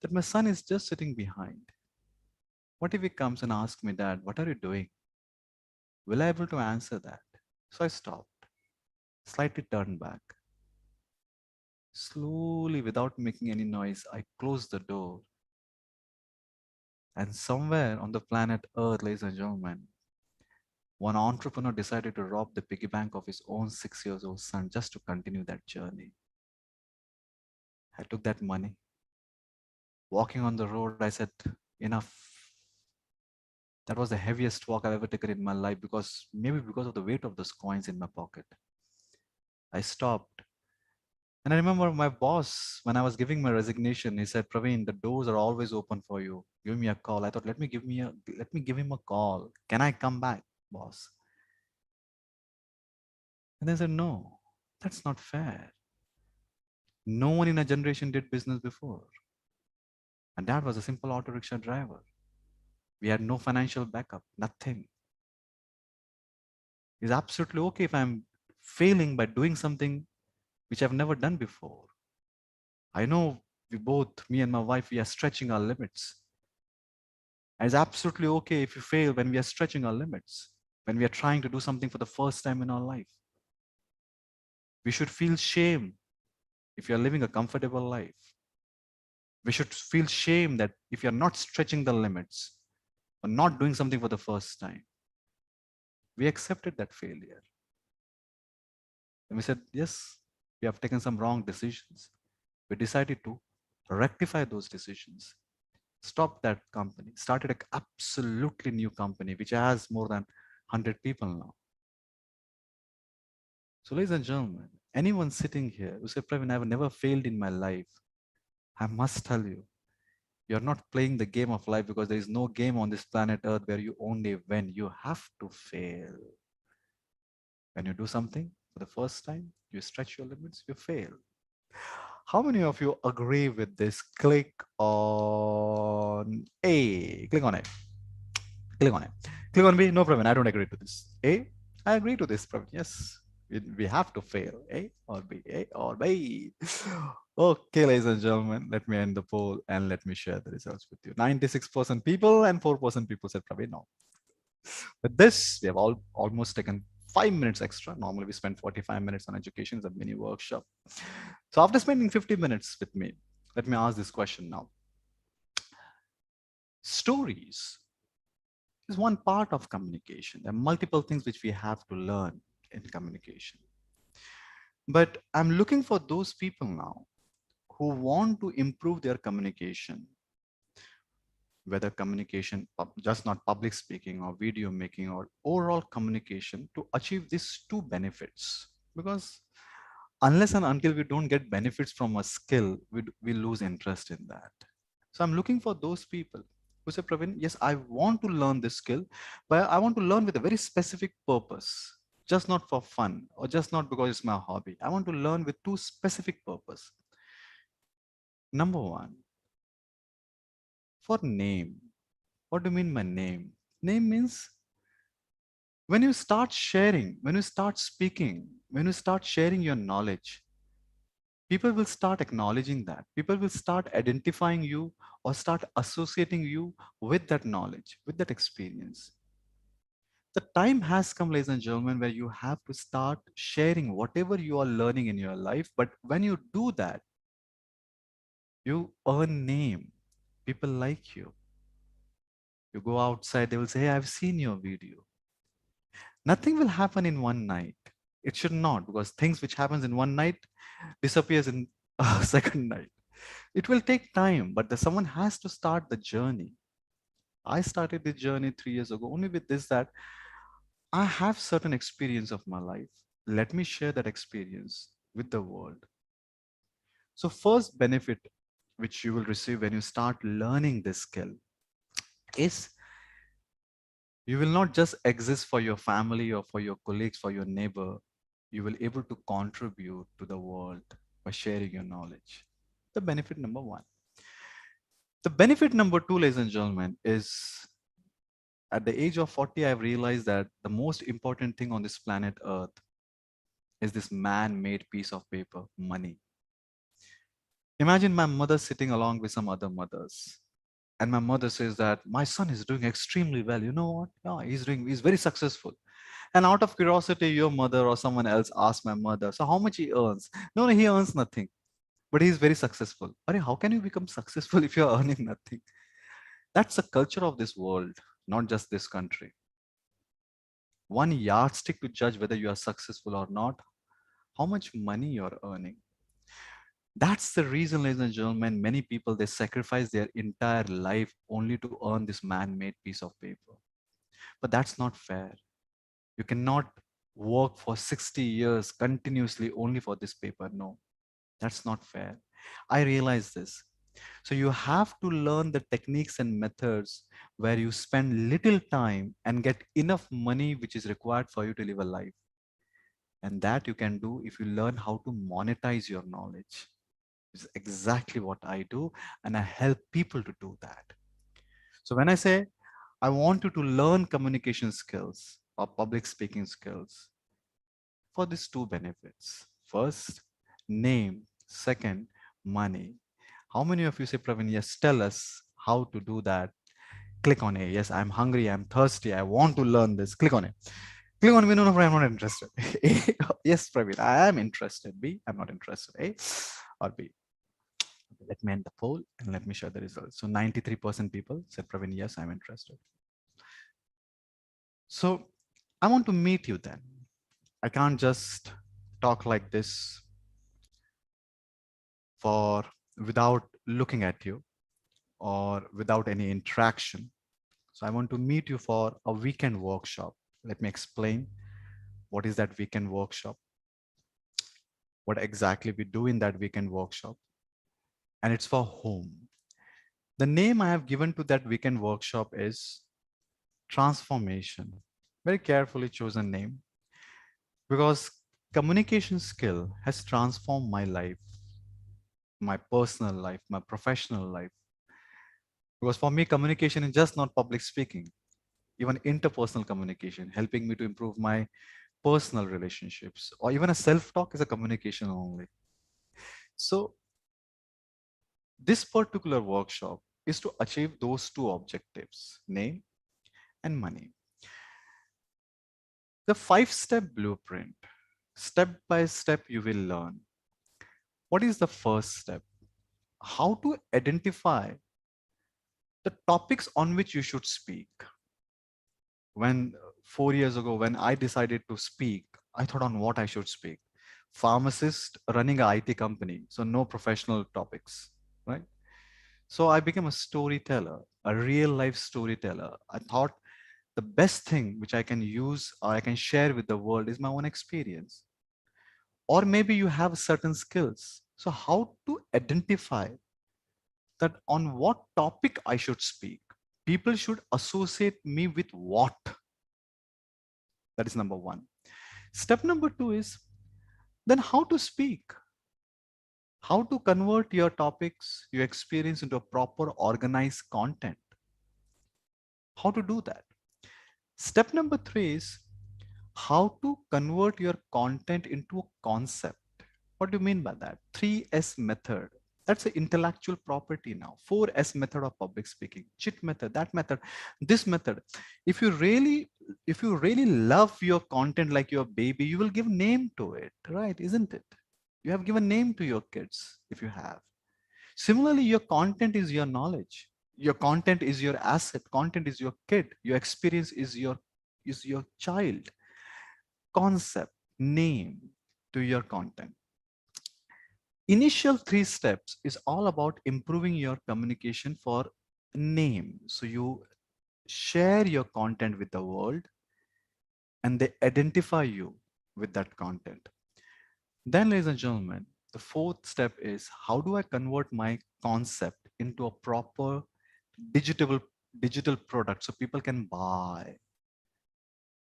that my son is just sitting behind. What if he comes and asks me, Dad, what are you doing? Will I be able to answer that? So I stopped, slightly turned back. Slowly, without making any noise, I closed the door. And somewhere on the planet Earth, ladies and gentlemen, one entrepreneur decided to rob the piggy bank of his own 6 years old son just to continue that journey. I took that money. Walking on the road, I said, enough. That was the heaviest walk I've ever taken in my life maybe because of the weight of those coins in my pocket. I stopped. And I remember my boss, when I was giving my resignation, he said, Praveen, the doors are always open for you. Give me a call. I thought, let me give him a call. Can I come back, boss? And they said, no, that's not fair. No one in a generation did business before. And dad was a simple auto rickshaw driver. We had no financial backup, nothing. It's absolutely okay if I'm failing by doing something which I've never done before. I know me and my wife, we are stretching our limits. And it's absolutely okay if you fail when we are stretching our limits, when we are trying to do something for the first time in our life. We should feel shame if you're living a comfortable life. We should feel shame that if you're not stretching the limits or not doing something for the first time. We accepted that failure. And we said, yes, we have taken some wrong decisions. We decided to rectify those decisions, stop that company, started an absolutely new company, which has more than 100 people now. So ladies and gentlemen, anyone sitting here who say, Praveen, I've never failed in my life, I must tell you, you're not playing the game of life because there is no game on this planet Earth where you only win. You have to fail. When you do something for the first time, you stretch your limits, you fail. How many of you agree with this? Click on A. Click on A. Click on it. Click on B. No problem. I don't agree to this. A. I agree to this problem. Yes. We have to fail. A or B. A or B. Okay, ladies and gentlemen, let me end the poll and let me share the results with you. 96% people and 4% people said probably no. With this, we have almost taken 5 minutes extra. Normally, we spend 45 minutes on education. It's a mini workshop. So after spending 50 minutes with me, let me ask this question now. Stories is one part of communication. There are multiple things which we have to learn in communication. But I'm looking for those people now who want to improve their communication, whether communication, just not public speaking or video making or overall communication to achieve these two benefits. Because unless and until we don't get benefits from a skill, we lose interest in that. So I'm looking for those people who say, Praveen, yes, I want to learn this skill, but I want to learn with a very specific purpose, just not for fun or just not because it's my hobby. I want to learn with two specific purpose. Number one, for name. What do you mean by name? Name means when you start sharing, when you start speaking, when you start sharing your knowledge, people will start acknowledging that. People will start identifying you or start associating you with that knowledge, with that experience. The time has come, ladies and gentlemen, where you have to start sharing whatever you are learning in your life. But when you do that, you earn name. People like you. You go outside, they will say, hey, I've seen your video. Nothing will happen in one night. It should not, because things which happens in one night disappears in a second night. It will take time, but someone has to start the journey. I started the journey 3 years ago only with this, that I have certain experience of my life. Let me share that experience with the world. So first benefit which you will receive when you start learning this skill is you will not just exist for your family or for your colleagues, for your neighbor. You will able to contribute to the world by sharing your knowledge. The benefit number one. The benefit number two, ladies and gentlemen, is at the age of 40, I've realized that the most important thing on this planet Earth is this man-made piece of paper, money. Imagine my mother sitting along with some other mothers. And my mother says that my son is doing extremely well. You know what? Yeah, he's very successful. And out of curiosity, your mother or someone else asks my mother, so how much he earns? No, no, he earns nothing, but he's very successful. But how can you become successful if you're earning nothing? That's the culture of this world, not just this country. One yardstick to judge whether you are successful or not, how much money you're earning. That's the reason, ladies and gentlemen, many people, they sacrifice their entire life only to earn this man-made piece of paper. But that's not fair. You cannot work for 60 years continuously only for this paper. No, that's not fair. I realize this. So you have to learn the techniques and methods where you spend little time and get enough money which is required for you to live a life. And that you can do if you learn how to monetize your knowledge. Is exactly what I do, and I help people to do that. So when I say I want you to learn communication skills or public speaking skills for these two benefits. First, name. Second, money. How many of you say, Praveen, yes, tell us how to do that? Click on A. Yes, I'm hungry, I'm thirsty, I want to learn this. Click on it. Click on B. No, no, I'm not interested. A, yes, Praveen, I am interested. B, I'm not interested. A or B. Let me end the poll and let me share the results. So 93% people said, Praveen, yes, I'm interested. So I want to meet you then. I can't just talk like this for without looking at you or without any interaction. So I want to meet you for a weekend workshop. Let me explain what is that weekend workshop, what exactly we do in that weekend workshop, and it's for whom. The name I have given to that weekend workshop is Transformation. Very carefully chosen name because communication skill has transformed my life, my personal life, my professional life. Because for me, communication is just not public speaking, even interpersonal communication, helping me to improve my personal relationships, or even a self-talk is a communication only. So this particular workshop is to achieve those two objectives, name and money. The 5-step blueprint. Step by step, you will learn. What is the first step? How to identify the topics on which you should speak. When 4 years ago, when I decided to speak, I thought on what I should speak. Pharmacist running a IT company, so no professional topics, right? So I became a storyteller, a real life storyteller. I thought the best thing which I can use or I can share with the world is my own experience. Or maybe you have certain skills. So how to identify that on what topic I should speak? People should associate me with what? That is number one. Step number two is then how to speak, how to convert your topics, your experience into a proper organized content. How to do that? Step number three is how to convert your content into a concept. What do you mean by that? 3S method. That's an intellectual property now. 4S method of public speaking, chit method, that method, this method. If you really, if you really love your content like your baby, you will give name to it, right? Isn't it? You have given name to your kids if you have. Similarly, your content is your knowledge. Your content is your asset. Content is your kid. Your experience is your child. Concept, name to your content. Initial 3 steps is all about improving your communication for name. So you share your content with the world and they identify you with that content. Then, ladies and gentlemen, the 4th step is how do I convert my concept into a proper digital digital product so people can buy.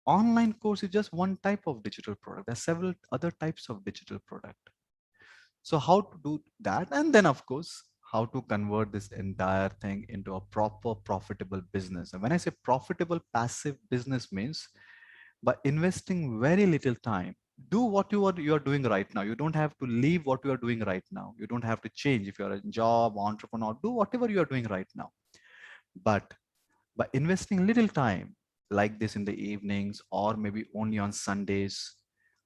Online course is just one type of digital product. There are several other types of digital product. So how to do that? And then of course, how to convert this entire thing into a proper profitable business. And when I say profitable passive business means by investing very little time, do what you are doing right now. You don't have to leave what you are doing right now. You don't have to change. If you're a job, entrepreneur, do whatever you are doing right now. But by investing little time like this in the evenings or maybe only on Sundays,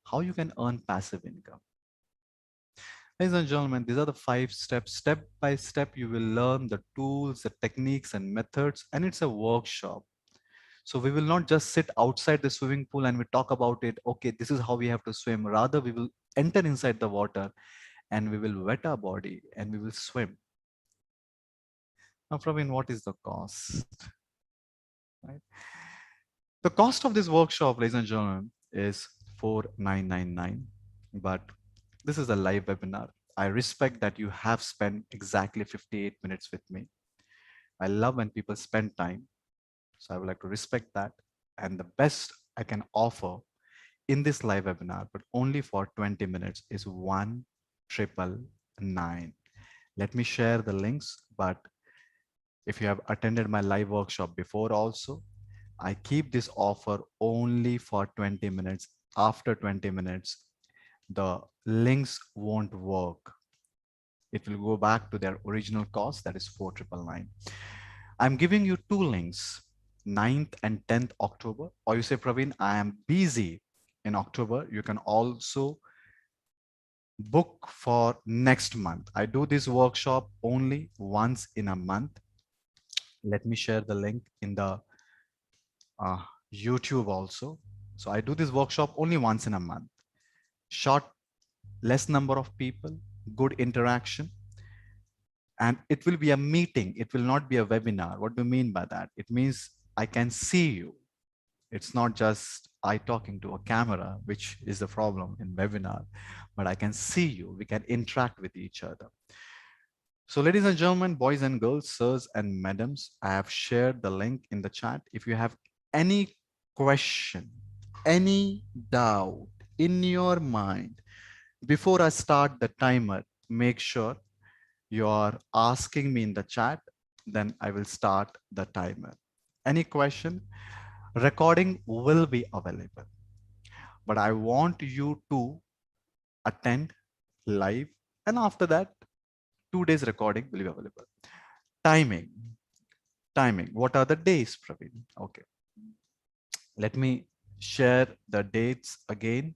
how you can earn passive income. Ladies and gentlemen, these are the 5 steps. Step by step, you will learn the tools, the techniques and methods, and it's a workshop. So we will not just sit outside the swimming pool and we talk about it. Okay, this is how we have to swim. Rather, we will enter inside the water and we will wet our body and we will swim. Now, Praveen, what is the cost? Right? The cost of this workshop, ladies and gentlemen, is 4,999. But this is a live webinar. I respect that you have spent exactly 58 minutes with me. I love when people spend time. So I would like to respect that. And the best I can offer in this live webinar, but only for 20 minutes, is 1,999. Let me share the links, but if you have attended my live workshop before also, I keep this offer only for 20 minutes. After 20 minutes, the links won't work. It will go back to their original cost, that is 4,999. I'm giving you 2 links, 9th and 10th October, or you say, Praveen, I am busy in October. You can also book for next month. I do this workshop only once in a month. Let me share the link in the YouTube also. So I do this workshop only once in a month. Short, less number of people, good interaction. And it will be a meeting. It will not be a webinar. What do you mean by that? It means I can see you. It's not just I talking to a camera, which is the problem in webinar, but I can see you. We can interact with each other. So ladies and gentlemen, boys and girls, sirs and madams, I have shared the link in the chat. If you have any question, any doubt in your mind, before I start the timer, make sure you are asking me in the chat, then I will start the timer. Any question? Recording will be available, but I want you to attend live, and after that, 2 days recording will be available. Timing. What are the days, Praveen? Okay. Let me share the dates again.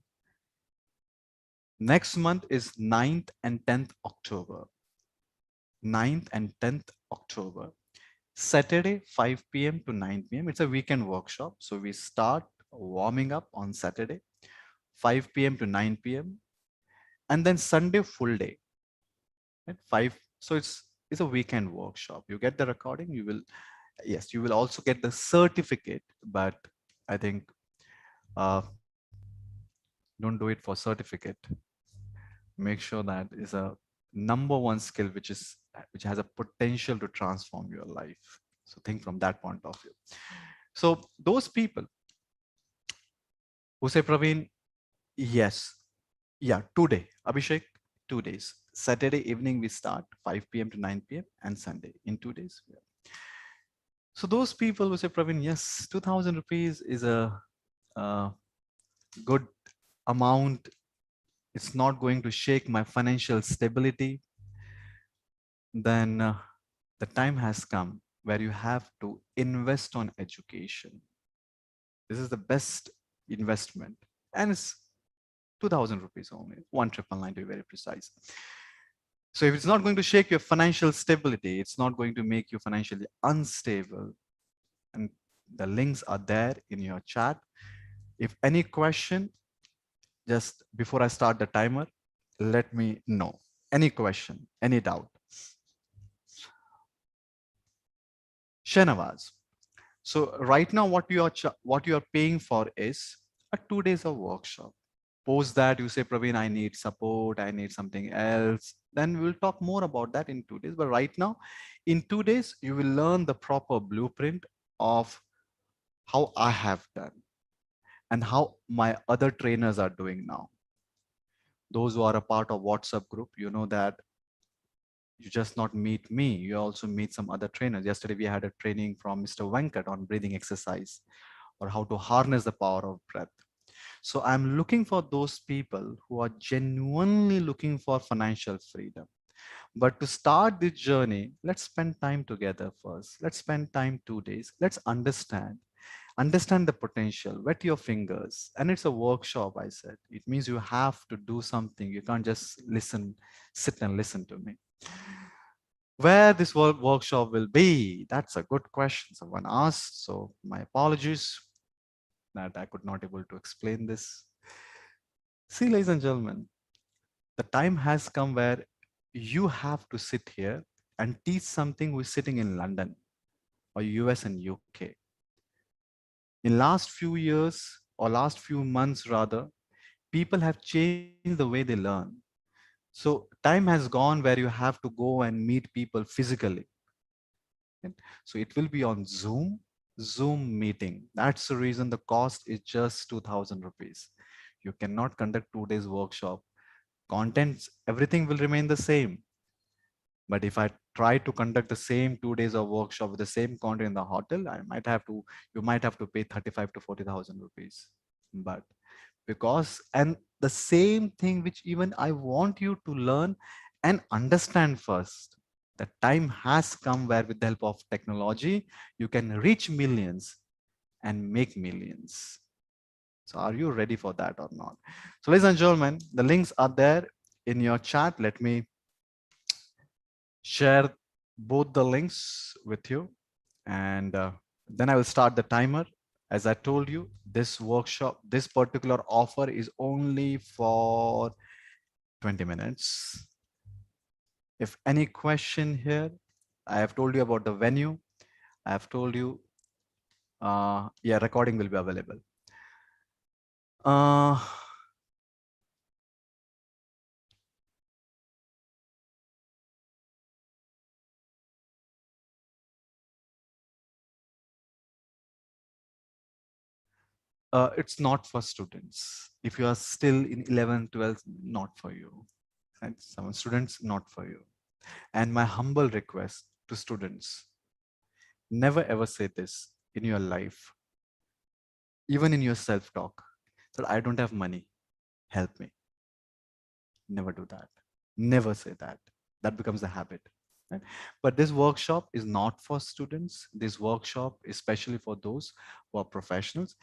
Next month is 9th and 10th October. 9th and 10th October. Saturday, 5 p.m. to 9 p.m. It's a weekend workshop. So we start warming up on Saturday, 5 p.m. to 9 p.m. And then Sunday, full day at 5. So it's a weekend workshop. You get the recording, you will, yes, you will also get the certificate, but I think uh, don't do it for certificate. Make sure that is a number one skill which has a potential to transform your life. So think from that point of view. So those people who say, Praveen, yes, yeah, today, Abhishek, 2 days. Saturday evening we start 5 p.m. to 9 p.m. and Sunday in 2 days. Yeah. So those people who say, Praveen, yes, 2,000 rupees is a good amount. It's not going to shake my financial stability. Then the time has come where you have to invest on education. This is the best investment. And it's 2,000 rupees only, 1,999 to be very precise. So if it's not going to shake your financial stability, it's not going to make you financially unstable. And the links are there in your chat. If any question, just before I start the timer, let me know. Any question, any doubt. Shenawaz. So right now, what you are paying for is a 2 days of workshop. Post that you say, Praveen, I need support, I need something else. Then we'll talk more about that in 2 days. But right now, in 2 days, you will learn the proper blueprint of how I have done and how my other trainers are doing now. Those who are a part of WhatsApp group, you know that you just not meet me, you also meet some other trainers. Yesterday, we had a training from Mr. Venkat on breathing exercise or how to harness the power of breath. So I'm looking for those people who are genuinely looking for financial freedom. But to start this journey, let's spend time together first. Let's spend time 2 days. Let's understand the potential, wet your fingers. And it's a workshop, I said. It means you have to do something. You can't just listen, sit and listen to me. Where this workshop will be, that's a good question someone asked. So my apologies that I could not able to explain this. See, ladies and gentlemen, the time has come where you have to sit here and teach something who is sitting in London or US and UK. In last few years or last few months rather, people have changed the way they learn. So time has gone where you have to go and meet people physically. Okay? So it will be on Zoom meeting. That's the reason the cost is just 2,000 rupees. You cannot conduct 2 days workshop. Contents, everything will remain the same. But if I try to conduct the same 2 days of workshop with the same content in the hotel, you might have to pay 35 to 40,000 rupees. But because, and the same thing which even I want you to learn and understand first, the time has come where with the help of technology, you can reach millions and make millions. So are you ready for that or not? So ladies and gentlemen, the links are there in your chat. Let me share both the links with you and then I will start the timer. As I told you, this workshop, this particular offer is only for 20 minutes. If any question here, I have told you about the venue. I have told you, yeah, recording will be available. Uh, it's not for students. If you are still in 11, 12, not for you. And some students, not for you. And my humble request to students, never ever say this in your life, even in your self-talk, that I don't have money, help me. Never do that. Never say that. That becomes a habit. Right? But this workshop is not for students. This workshop is especially for those who are professionals.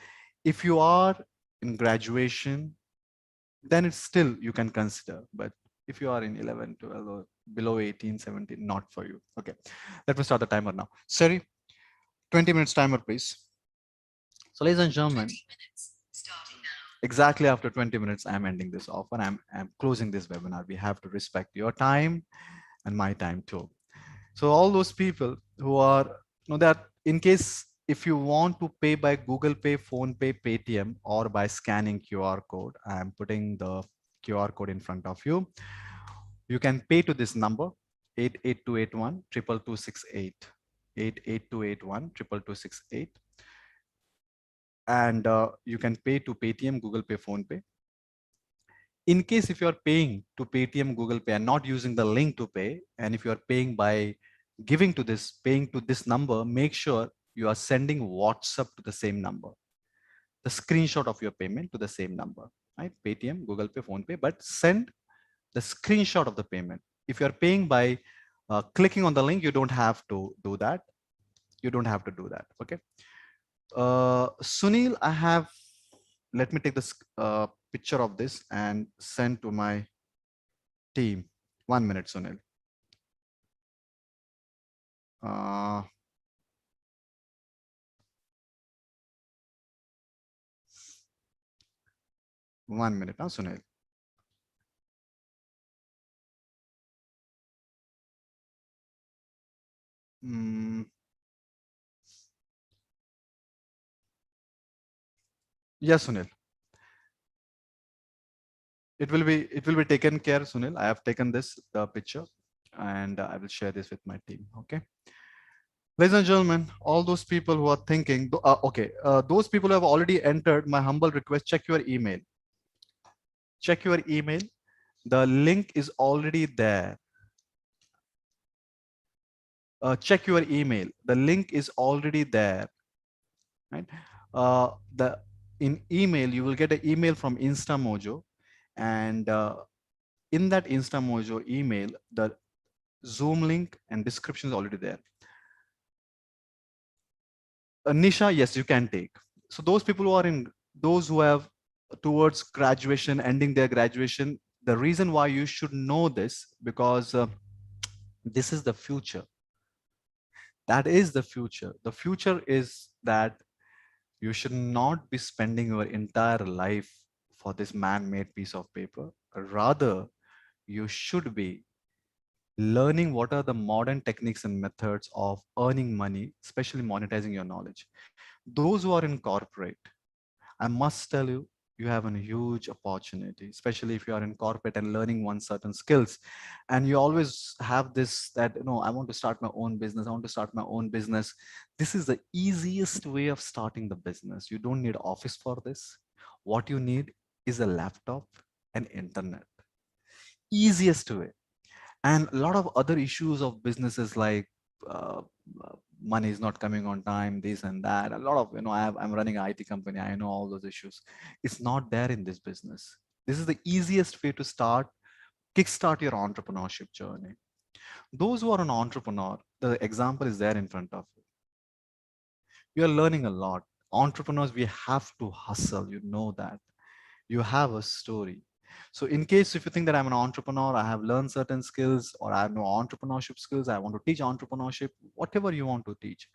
If you are in graduation, then it's still you can consider. But if you are in 11, 12, or below 18, 17, not for you. Okay, let me start the timer now. Sorry, 20 minutes timer, please. So ladies and gentlemen, exactly after 20 minutes, I'm ending this off and I'm closing this webinar. We have to respect your time and my time too. So all those people who are, you know, that in case if you want to pay by Google Pay, Phone Pay, Paytm, or by scanning QR code, I'm putting the QR code in front of you. You can pay to this number 88281 22268, 88281 22268, and you can pay to Paytm, Google Pay, Phone Pay. In case if you are paying to Paytm, Google Pay, and not using the link to pay, and if you are paying by paying to this number, make sure you are sending WhatsApp to the same number, the screenshot of your payment to the same number, right? Paytm, Google Pay, Phone Pay, but send the screenshot of the payment. If you are paying by clicking on the link, you don't have to do that. You don't have to do that. Okay. Sunil, let me take this picture of this and send to my team. 1 minute, Sunil. Uh, 1 minute, now, Sunil. Mm, yes, Sunil. It will be taken care, Sunil. I have taken this picture and I will share this with my team. Okay. Ladies and gentlemen, all those people who are thinking, those people who have already entered, my humble request, check your email. Check your email. The link is already there. Check your email. The link is already there. Right? The in email you will get an email from InstaMojo, and in that InstaMojo email, the Zoom link and description is already there. Nisha, yes, you can take. So those people who are those who have towards graduation, ending their graduation, the reason why you should know this, because this is the future. That is the future. The future is that you should not be spending your entire life for this man-made piece of paper. Rather, you should be learning what are the modern techniques and methods of earning money, especially monetizing your knowledge. Those who are in corporate, I must tell you, you have a huge opportunity, especially if you are in corporate and learning one certain skills. And you always have this that, I want to start my own business. I want to start my own business. This is the easiest way of starting the business. You don't need office for this. What you need is a laptop and internet. Easiest way. And a lot of other issues of businesses like uh, money is not coming on time, this and that. A lot of, I'm running an IT company. I know all those issues. It's not there in this business. This is the easiest way to kickstart your entrepreneurship journey. Those who are an entrepreneur, the example is there in front of you. You're learning a lot. Entrepreneurs, we have to hustle. You know that. You have a story. So in case if you think that I'm an entrepreneur, I have learned certain skills, or I have no entrepreneurship skills, I want to teach entrepreneurship, whatever you want to teach,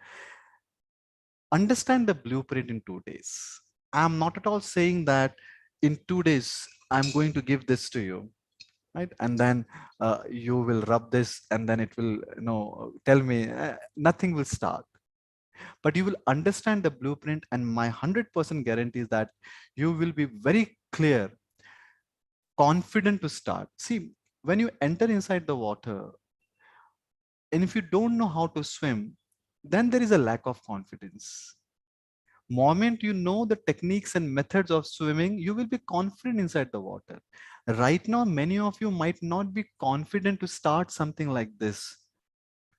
understand the blueprint in 2 days. I'm not at all saying that in 2 days, I'm going to give this to you, right? And then you will rub this and then it will, tell me nothing will start. But you will understand the blueprint, and my 100% guarantee is that you will be very clear, confident to start. See, when you enter inside the water, and if you don't know how to swim, then there is a lack of confidence. Moment you know the techniques and methods of swimming, you will be confident inside the water. Right now, many of you might not be confident to start something like this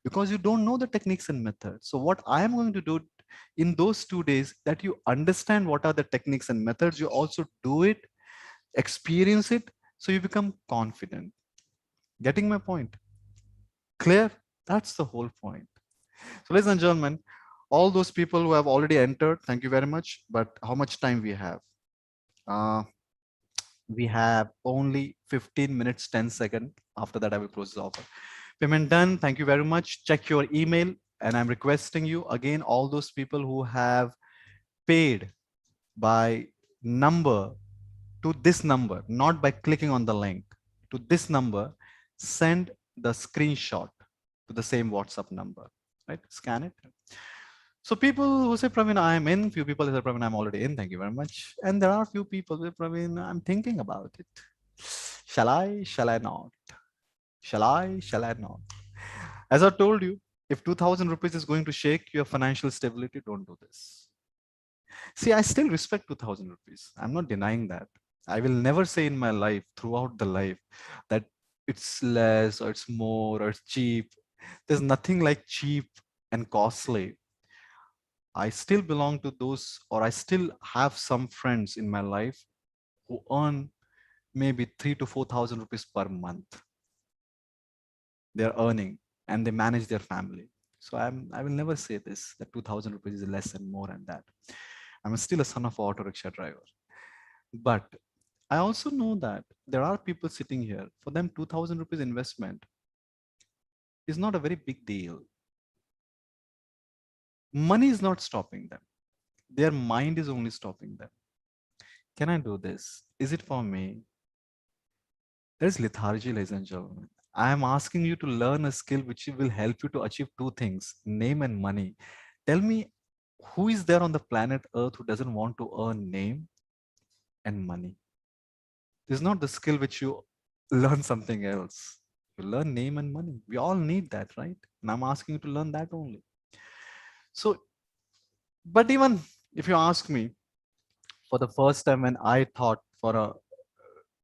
because you don't know the techniques and methods. So what I am going to do in those 2 days, that you understand what are the techniques and methods, you also do it, experience it, so you become confident. Getting my point? Clear? That's the whole point. So ladies and gentlemen, All those people who have already entered, thank you very much. But how much time we have? Uh, we have only 15 minutes, 10 seconds. After that, I will close the offer. Payment done. Thank you very much. Check your email. And I'm requesting you again, all those people who have paid by number to this number, not by clicking on the link, to this number, send the screenshot to the same WhatsApp number, right? Scan it. So people who say, Praveen, I'm in. Few people say, Praveen, I'm already in. Thank you very much. And there are few people who say, Praveen, I'm thinking about it. Shall I? Shall I not? Shall I? Shall I not? As I told you, if 2000 rupees is going to shake your financial stability, don't do this. See, I still respect 2000 rupees. I'm not denying that. I will never say in my life, throughout the life, that it's less or it's more or it's cheap. There's nothing like cheap and costly. I still belong to those, or I still have some friends in my life who earn maybe 3 to 4,000 rupees per month. They're earning and they manage their family. So I will never say this that 2,000 rupees is less and more than that. I'm still a son of an auto rickshaw driver. But I also know that there are people sitting here, for them 2,000 rupees investment is not a very big deal. Money is not stopping them. Their mind is only stopping them. Can I do this? Is it for me? There's lethargy, ladies and gentlemen. I am asking you to learn a skill which will help you to achieve two things, name and money. Tell me, who is there on the planet Earth who doesn't want to earn name and money? This is not the skill which you learn something else. You learn name and money. We all need that, right? And I'm asking you to learn that only. So, but even if you ask me, for the first time when I thought for a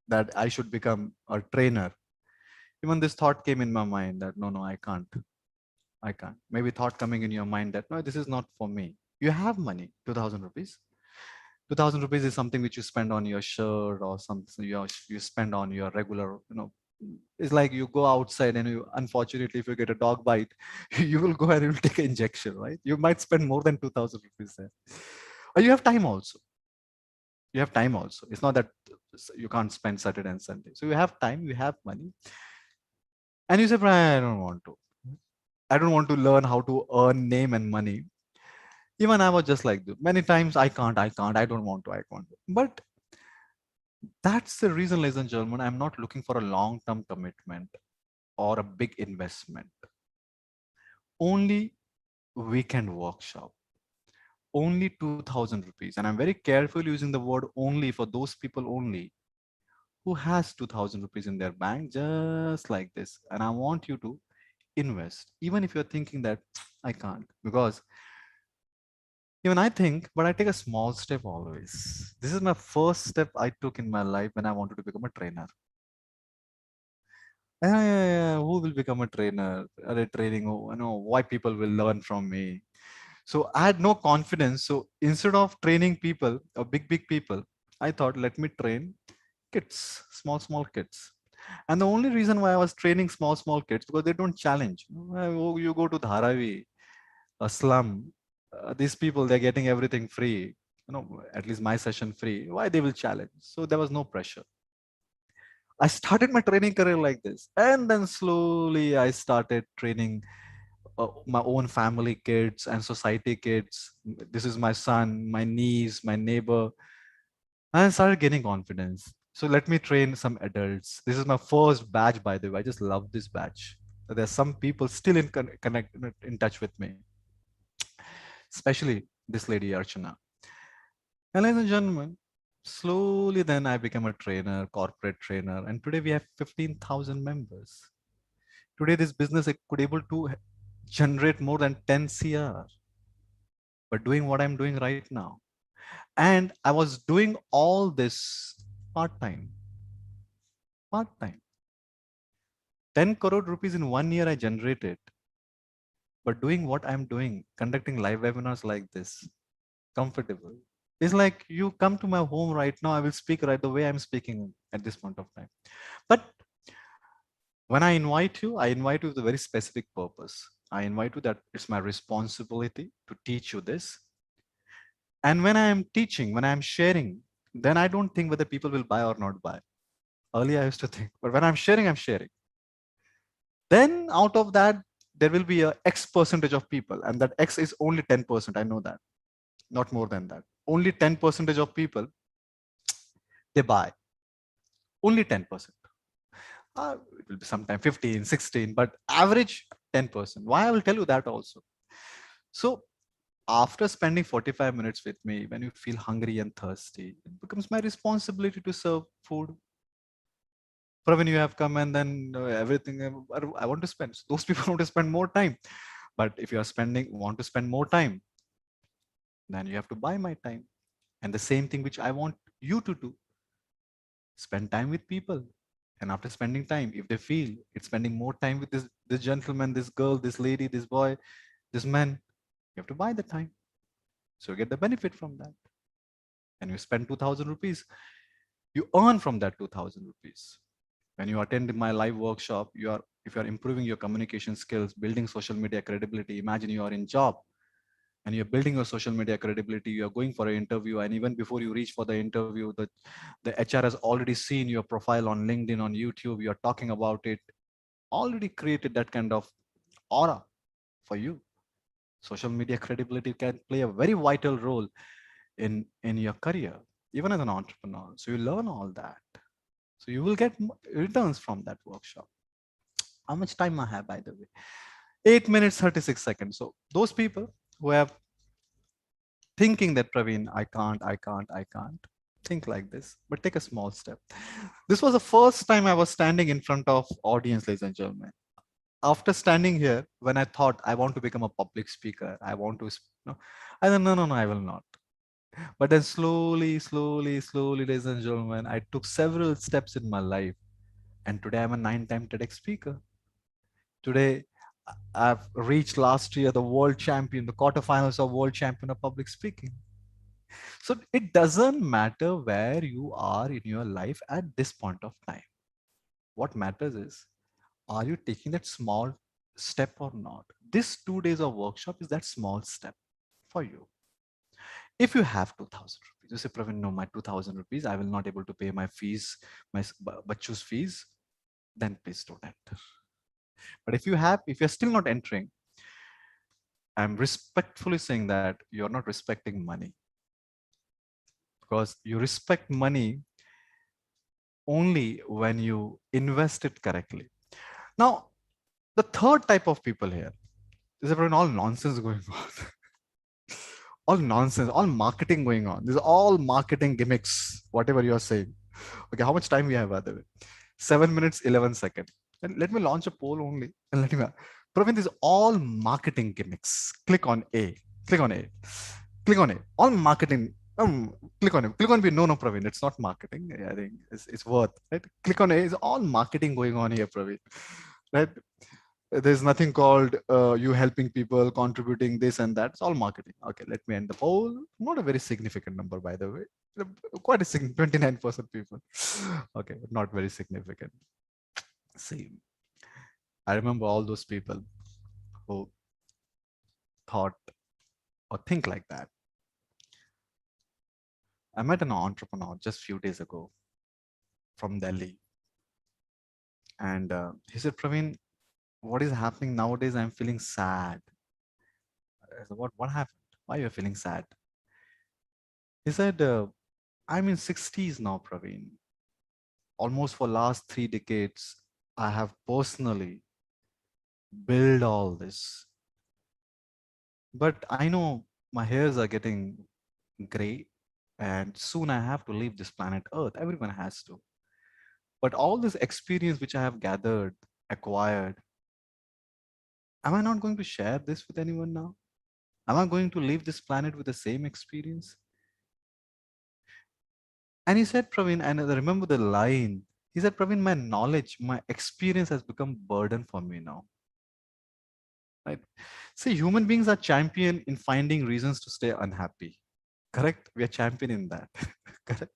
that I should become a trainer, even this thought came in my mind that no, no, I can't. I can't. Maybe thought coming in your mind that no, this is not for me. You have money, 2,000 rupees. 2,000 rupees is something which you spend on your shirt or something you spend on your regular, it's like you go outside and you, unfortunately, if you get a dog bite, you will go and you will take an injection, right? You might spend more than 2,000 rupees there. Or you have time also. You have time also. It's not that you can't spend Saturday and Sunday. So you have time, you have money. And you say, Brian, I don't want to. I don't want to learn how to earn name and money. Even I was just like that. Many times I can't, I don't want to, I can't. But that's the reason, ladies and gentlemen, I'm not looking for a long-term commitment or a big investment. Only weekend workshop, only 2,000 rupees. And I'm very careful using the word only for those people only who has 2,000 rupees in their bank, just like this. And I want you to invest, even if you're thinking that I can't, because even I think, but I take a small step always. This is my first step I took in my life when I wanted to become a trainer. Yeah, yeah, yeah. Who will become a trainer? Are they training? Oh, why people will learn from me. So I had no confidence. So instead of training people or big people, I thought, let me train kids, small kids. And the only reason why I was training small kids because they don't challenge. Oh, you go to Dharavi, a slum. These people, they're getting everything free. At least my session free. Why they will challenge? So there was no pressure. I started my training career like this, and then slowly I started training my own family kids and society kids. This is my son, my niece, my neighbor. And I started gaining confidence. So let me train some adults. This is my first batch, by the way. I just love this batch. There's some people still in touch with me, especially this lady Archana. And ladies and gentlemen, slowly then I became a trainer, corporate trainer, and today we have 15,000 members. Today this business could able to generate more than 10 CR, but doing what I'm doing right now. And I was doing all this part time. 10 crore rupees in 1 year I generated, but doing what I'm doing, conducting live webinars like this, comfortable. It's like you come to my home right now, I will speak right the way I'm speaking at this point of time. But when I invite you with a very specific purpose. I invite you that it's my responsibility to teach you this. And when I am teaching, when I am sharing, then I don't think whether people will buy or not buy. Earlier I used to think, but when I'm sharing, I'm sharing. Then out of that, there will be a X percentage of people, and that X is only 10%. I know that, not more than that. Only 10% of people, they buy. Only 10%. It will be sometime 15, 16, but average 10%. Why? I will tell you that also. So after spending 45 minutes with me, when you feel hungry and thirsty, it becomes my responsibility to serve food. Praveen, you have come and then everything I want to spend. So those people want to spend more time. But if you are want to spend more time, then you have to buy my time. And the same thing which I want you to do, spend time with people. And after spending time, if they feel it's spending more time with this gentleman, this girl, this lady, this boy, this man, you have to buy the time. So you get the benefit from that. And you spend 2000 rupees, you earn from that 2000 rupees. When you attend my live workshop, if you are improving your communication skills, building social media credibility, imagine you are in job and you're building your social media credibility, you're going for an interview, and even before you reach for the interview, the HR has already seen your profile on LinkedIn, on YouTube, you're talking about it, already created that kind of aura for you. Social media credibility can play a very vital role in your career, even as an entrepreneur. So you learn all that. So you will get returns from that workshop. How much time I have, by the way? 8 minutes, 36 seconds. So those people who have thinking that Praveen, I can't think like this, but take a small step. This was the first time I was standing in front of audience, ladies and gentlemen. After standing here, when I thought I want to become a public speaker, I want to, I said, no, I will not. But then slowly, ladies and gentlemen, I took several steps in my life. And today I'm a 9-time TEDx speaker. Today, I've reached last year the world champion, the quarterfinals of world champion of public speaking. So it doesn't matter where you are in your life at this point of time. What matters is, are you taking that small step or not? This 2 days of workshop is that small step for you. If you have 2000 rupees, you say, Praveen, no, my 2000 rupees, I will not able to pay my fees, my bachchu's fees, then please don't enter. But if you're still not entering, I'm respectfully saying that you're not respecting money, because you respect money only when you invest it correctly. Now, the third type of people here is all nonsense going on. All nonsense, all marketing going on. These are all marketing gimmicks, whatever you're saying. Okay, how much time we have, by the way? 7 minutes, 11 seconds. And let me launch a poll only. And let me, Praveen, these are all marketing gimmicks. Click on A. Click on A. Click on A. All marketing. Click on it. Click on B. No, Praveen. It's not marketing. I think it's worth. Right? Click on A. It's all marketing going on here, Praveen. Right? There's nothing called you helping people, contributing this and that. It's all marketing. Okay, let me end the poll. Not a very significant number, by the way. Quite a significant 29% people. Okay, but not very significant. See, I remember all those people who thought or think like that. I met an entrepreneur just a few days ago from Delhi. And he said, Praveen, what is happening nowadays? I'm feeling sad. I said, what happened? Why are you feeling sad? He said, I'm in 60s now, Praveen. Almost for last 3 decades, I have personally built all this. But I know my hairs are getting gray and soon I have to leave this planet Earth. Everyone has to. But all this experience which I have gathered, acquired, am I not going to share this with anyone now? Am I going to leave this planet with the same experience? And he said, Praveen, and I remember the line. He said, Praveen, my knowledge, my experience has become burden for me now. Right? See, human beings are champion in finding reasons to stay unhappy. Correct? We are champion in that. Correct?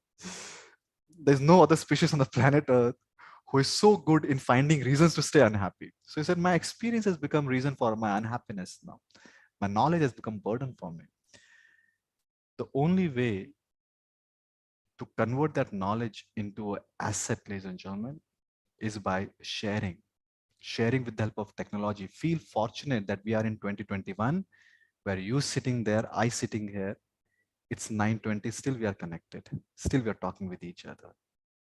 There's no other species on the planet Earth who is so good in finding reasons to stay unhappy. So he said, my experience has become reason for my unhappiness now. My knowledge has become burden for me. The only way to convert that knowledge into an asset, ladies and gentlemen, is by sharing with the help of technology. Feel fortunate that we are in 2021, where you sitting there, I sitting here. It's 9:20. Still, we are connected. Still, we are talking with each other.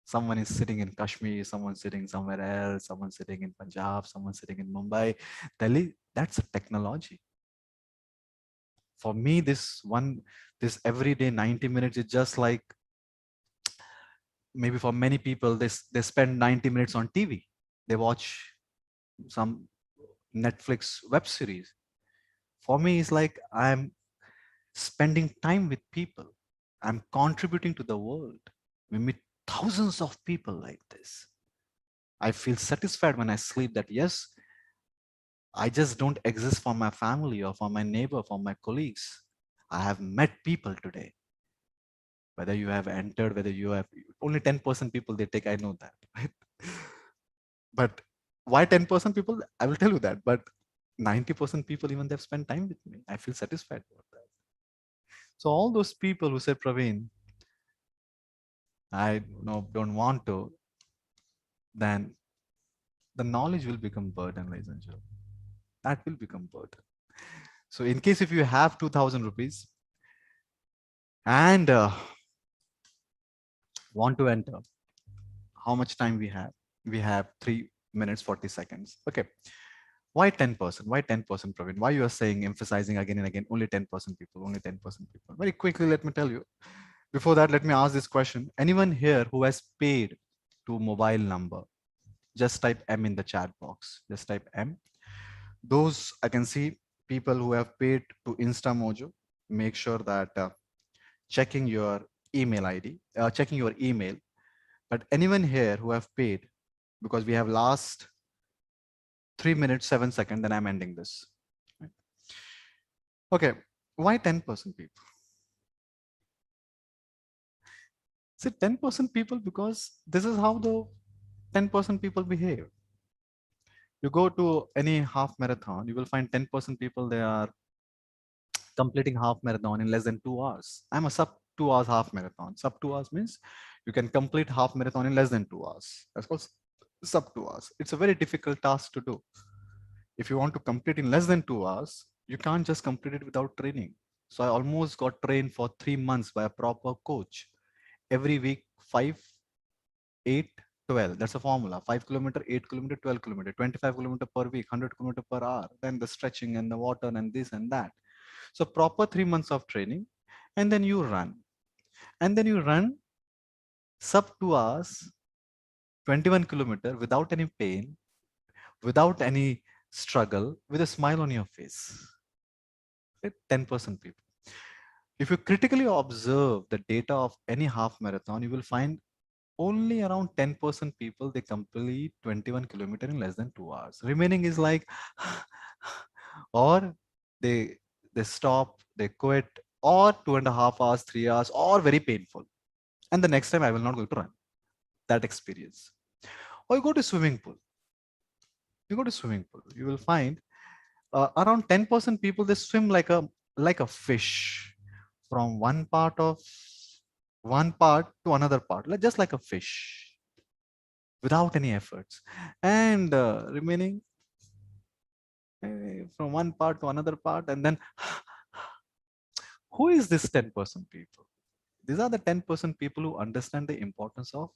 Someone is sitting in Kashmir, someone sitting somewhere else, someone sitting in Punjab, someone sitting in Mumbai, Delhi. That's a technology. For me, this everyday 90 minutes is just like, maybe for many people, they spend 90 minutes on TV. They watch some Netflix web series. For me, it's like I'm spending time with people. I'm contributing to the world. We meet thousands of people like this. I feel satisfied when I sleep that yes, I just don't exist for my family or for my neighbor, for my colleagues. I have met people today. Whether you have entered, whether you have only 10% people they take, I know that. Right? But why 10% people? I will tell you that. But 90% people, even they've spent time with me. I feel satisfied about that. So all those people who say, Praveen, I don't want to, then the knowledge will become burden, ladies and gentlemen. That will become burden. So in case if you have 2000 rupees and want to enter, how much time we have? We have 3 minutes 40 seconds. Okay. Why 10%? Why 10%, Praveen? Why you are saying, emphasizing again and again, only 10% people, only 10% people? Very quickly, let me tell you. Before that, let me ask this question. Anyone here who has paid to mobile number? Just type M in the chat box. Just type M. Those I can see people who have paid to InstaMojo, make sure that checking your email ID, checking your email. But anyone here who have paid, because we have last 3 minutes 7 seconds, then I'm ending this. Okay, why 10% people? See, 10% people, because this is how the 10% people behave. You go to any half marathon, you will find 10% people, they are completing half marathon in less than 2 hours. I'm a sub 2 hours half marathon. Sub 2 hours means you can complete half marathon in less than 2 hours. That's called sub 2 hours. It's a very difficult task to do. If you want to complete in less than 2 hours, you can't just complete it without training. So I almost got trained for 3 months by a proper coach. Every week, 5, 8, 12. That's a formula. 5 kilometer, 8 kilometer, 12 kilometer, 25 kilometer per week, 100 kilometer per hour. Then the stretching and the water and this and that. So proper 3 months of training, and then you run. And then you run sub 2 hours, 21 kilometer without any pain, without any struggle, with a smile on your face. 10% people. If you critically observe the data of any half marathon, you will find only around 10% people they complete 21 kilometer in less than 2 hours. Remaining is like, or they stop, they quit, or 2.5 hours, 3 hours, or very painful. And the next time I will not go to run. That experience. Or you go to swimming pool. You go to swimming pool. You will find around 10% people they swim like a fish from one part to another part, just like a fish, without any efforts. And remaining from one part to another part, and then who is this 10% people? These are the 10% people who understand the importance of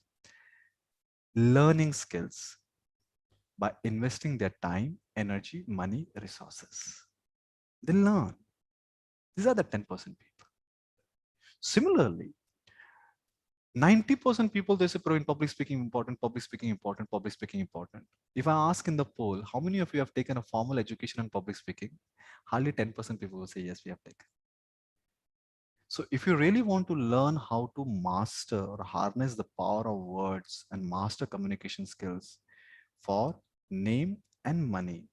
learning skills by investing their time, energy, money, resources. They learn. These are the 10% people. Similarly, 90% people they say, in public speaking important, public speaking important, public speaking important. If I ask in the poll, how many of you have taken a formal education on public speaking? Hardly 10% people will say, yes, we have taken. So if you really want to learn how to master or harness the power of words and master communication skills for name and money,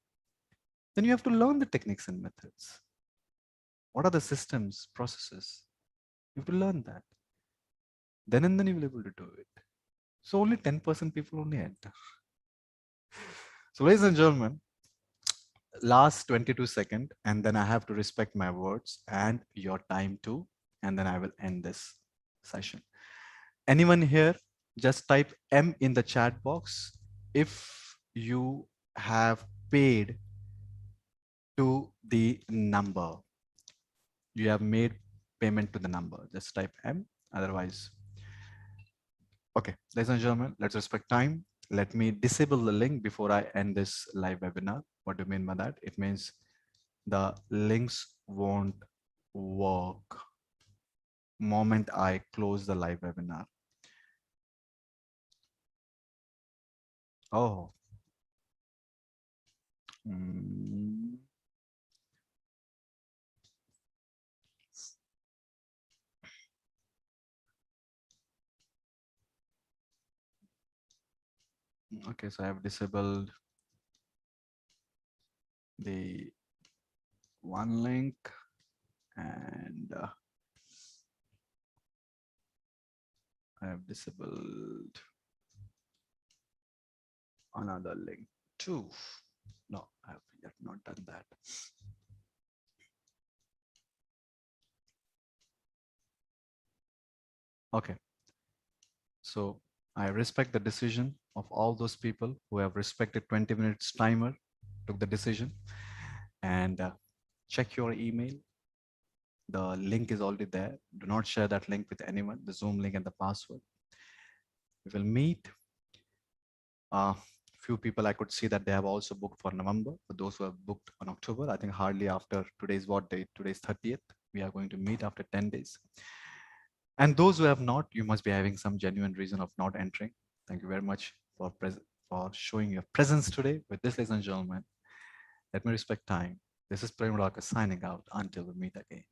then you have to learn the techniques and methods. What are the systems, processes? You have to learn that. Then and then you will be able to do it. So only 10% people only enter. So ladies and gentlemen, last 22 seconds, and then I have to respect my words and your time too. And then I will end this session. Anyone here, just type M in the chat box if you have paid to the number. You have made payment to the number. Just type M. Otherwise, okay, ladies and gentlemen, let's respect time. Let me disable the link before I end this live webinar. What do you mean by that? It means the links won't work moment I close the live webinar. Oh. Mm. Okay, so I have disabled the one link and I have disabled another link too. No, I have yet not done that. Okay, so I respect the decision of all those people who have respected 20 minutes timer, took the decision, and check your email. The link is already there. Do not share that link with anyone, the Zoom link and the password. We will meet. Few people I could see that they have also booked for November. For those who have booked on October, I think hardly after today's what date? Today's 30th. We are going to meet after 10 days. And those who have not, you must be having some genuine reason of not entering. Thank you very much for showing your presence today. With this, ladies and gentlemen, let me respect time. This is Prem Raka signing out until we meet again.